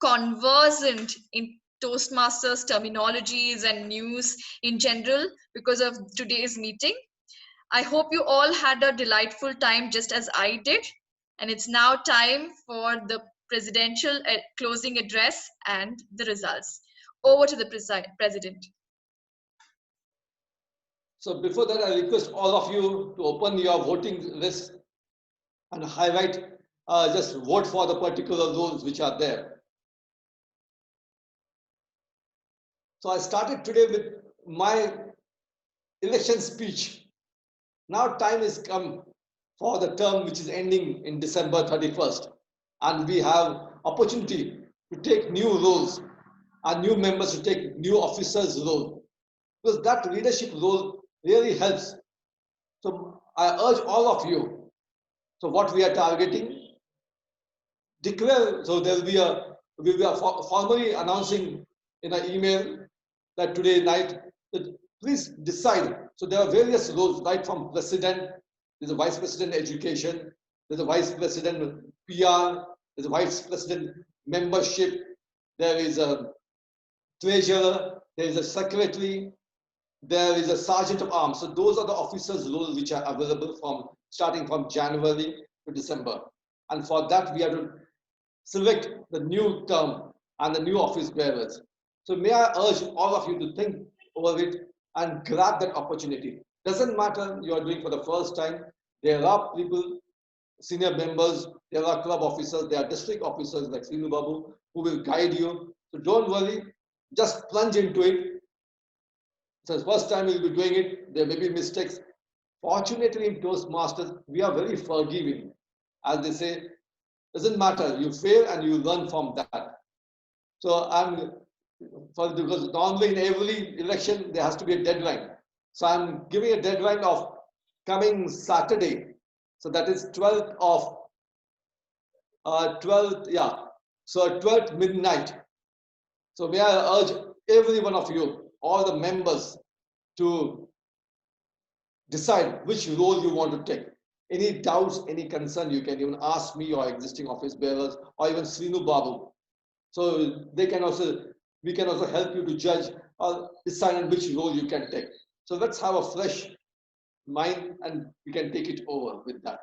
conversant in Toastmasters terminologies and news in general because of today's meeting. I hope you all had a delightful time just as I did. And it's now time for the presidential closing address and the results. Over to the president. So before that, I request all of you to open your voting list and highlight, just vote for the particular rules which are there. So I started today with my election speech. Now time has come for the term which is ending in December 31st. And we have opportunity to take new roles and new members to take new officers' role. Because that leadership role really helps. So I urge all of you. So what we are targeting, declare, so we'll be formally announcing in an email that today night, that please decide. So there are various roles, right from president, there's a vice president education, there's a vice president PR, there's a vice president membership, there is a treasurer, there is a secretary, there is a sergeant of arms. So those are the officers' roles which are available from starting from January to December. And for that, we have to select the new term and the new office bearers. So may I urge all of you to think over it and grab that opportunity. Doesn't matter you are doing for the first time. There are people, senior members, there are club officers, there are district officers like Srinu Babu who will guide you. So don't worry, just plunge into it. So the first time you'll be doing it, there may be mistakes. Fortunately in Toastmasters, we are very forgiving. As they say, doesn't matter, you fail and you learn from that. So because normally in every election there has to be a deadline. So I'm giving a deadline of coming Saturday. So that is 12th of 12th, yeah. So 12th midnight. So may I urge every one of you, all the members, to decide which role you want to take. Any doubts, any concern, you can even ask me or existing office bearers or even Srinu Babu. So they can also, we can also help you to judge or decide on which role you can take. So let's have a fresh mind and we can take it over with that.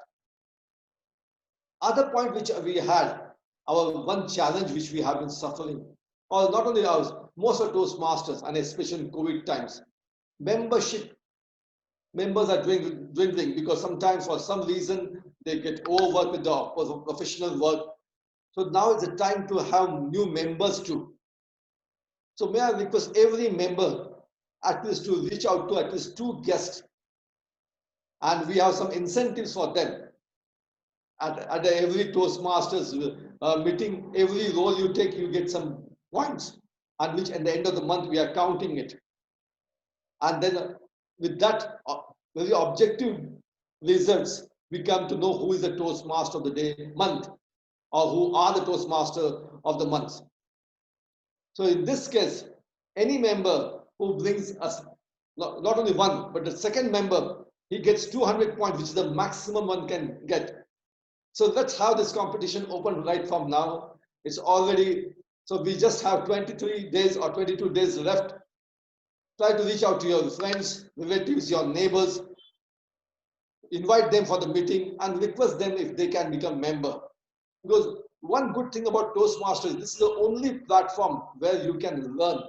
Other point which we had, our one challenge which we have been suffering, or not only ours, most of Toastmasters, and especially in COVID times, members are dwindling because sometimes for some reason they get overworked with the professional work. So now is the time to have new members too. So may I request every member at least to reach out to at least 2 guests, and we have some incentives for them. At every Toastmasters meeting, every role you take, you get some points, and which at the end of the month we are counting it. And then with that very objective results, we come to know who is the Toastmaster of the day, month, or who are the Toastmaster of the month. So in this case, any member who brings us not only one, but the second member, he gets 200 points, which is the maximum one can get. So let's have this competition open right from now. It's already, so we just have 23 days or 22 days left. Try to reach out to your friends, relatives, your neighbors, invite them for the meeting and request them if they can become member. Because one good thing about Toastmasters, this is the only platform where you can learn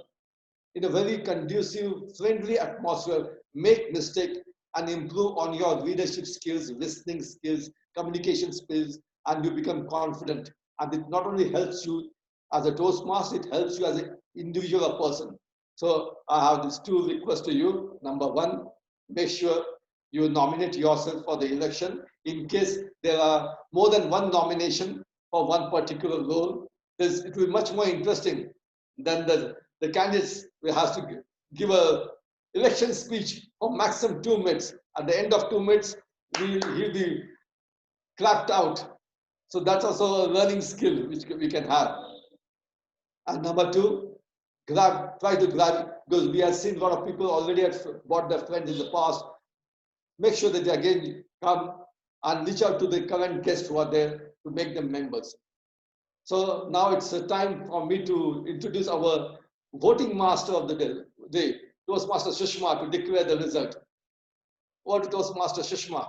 in a very conducive, friendly atmosphere, make mistake and improve on your leadership skills, listening skills, communication skills, and you become confident. And it not only helps you as a Toastmaster, it helps you as an individual person. So I have these 2 requests to you. Number 1, make sure you nominate yourself for the election. In case there are more than one nomination for one particular role, it will be much more interesting than the candidates will have to give a election speech for maximum 2 minutes. At the end of 2 minutes, he'll be clapped out. So that's also a learning skill which we can have. And number 2, try to grab, because we have seen a lot of people already have bought their friends in the past. Make sure that they again come and reach out to the current guests who are there to make them members. So now it's a time for me to introduce our voting master of the day, Toastmaster Sushma, to declare the result. Over to Toastmaster Sushma.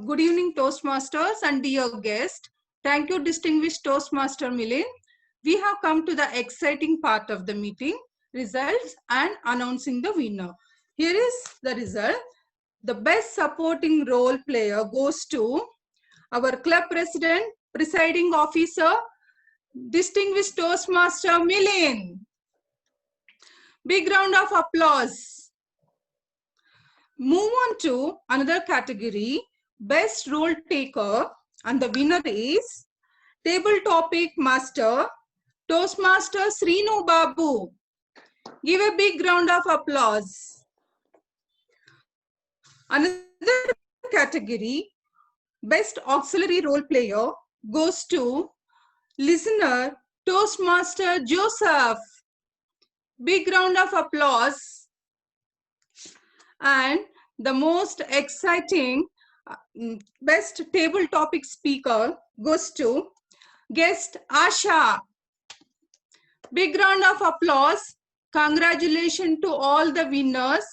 Good evening, Toastmasters and dear guest. Thank you, distinguished Toastmaster Milind. We have come to the exciting part of the meeting, results and announcing the winner. Here is the result. The best supporting role player goes to our club president, presiding officer, distinguished Toastmaster Milind. Big round of applause. Move on to another category, best role taker, and the winner is table topic master, Toastmaster Srinu Babu. Give a big round of applause. Another category, best auxiliary role player, goes to listener Toastmaster Joseph. Big round of applause. And the most exciting best table topic speaker goes to guest Asha. Big round of applause. Congratulations to all the winners.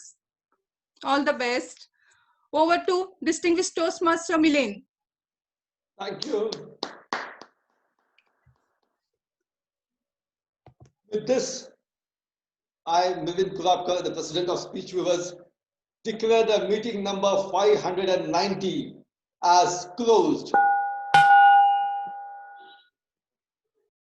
All the best. Over to distinguished Toastmaster Milind. Thank you. With this, I, Milind Kulapkar, the President of Speech Viewers, declare the meeting number 590 as closed.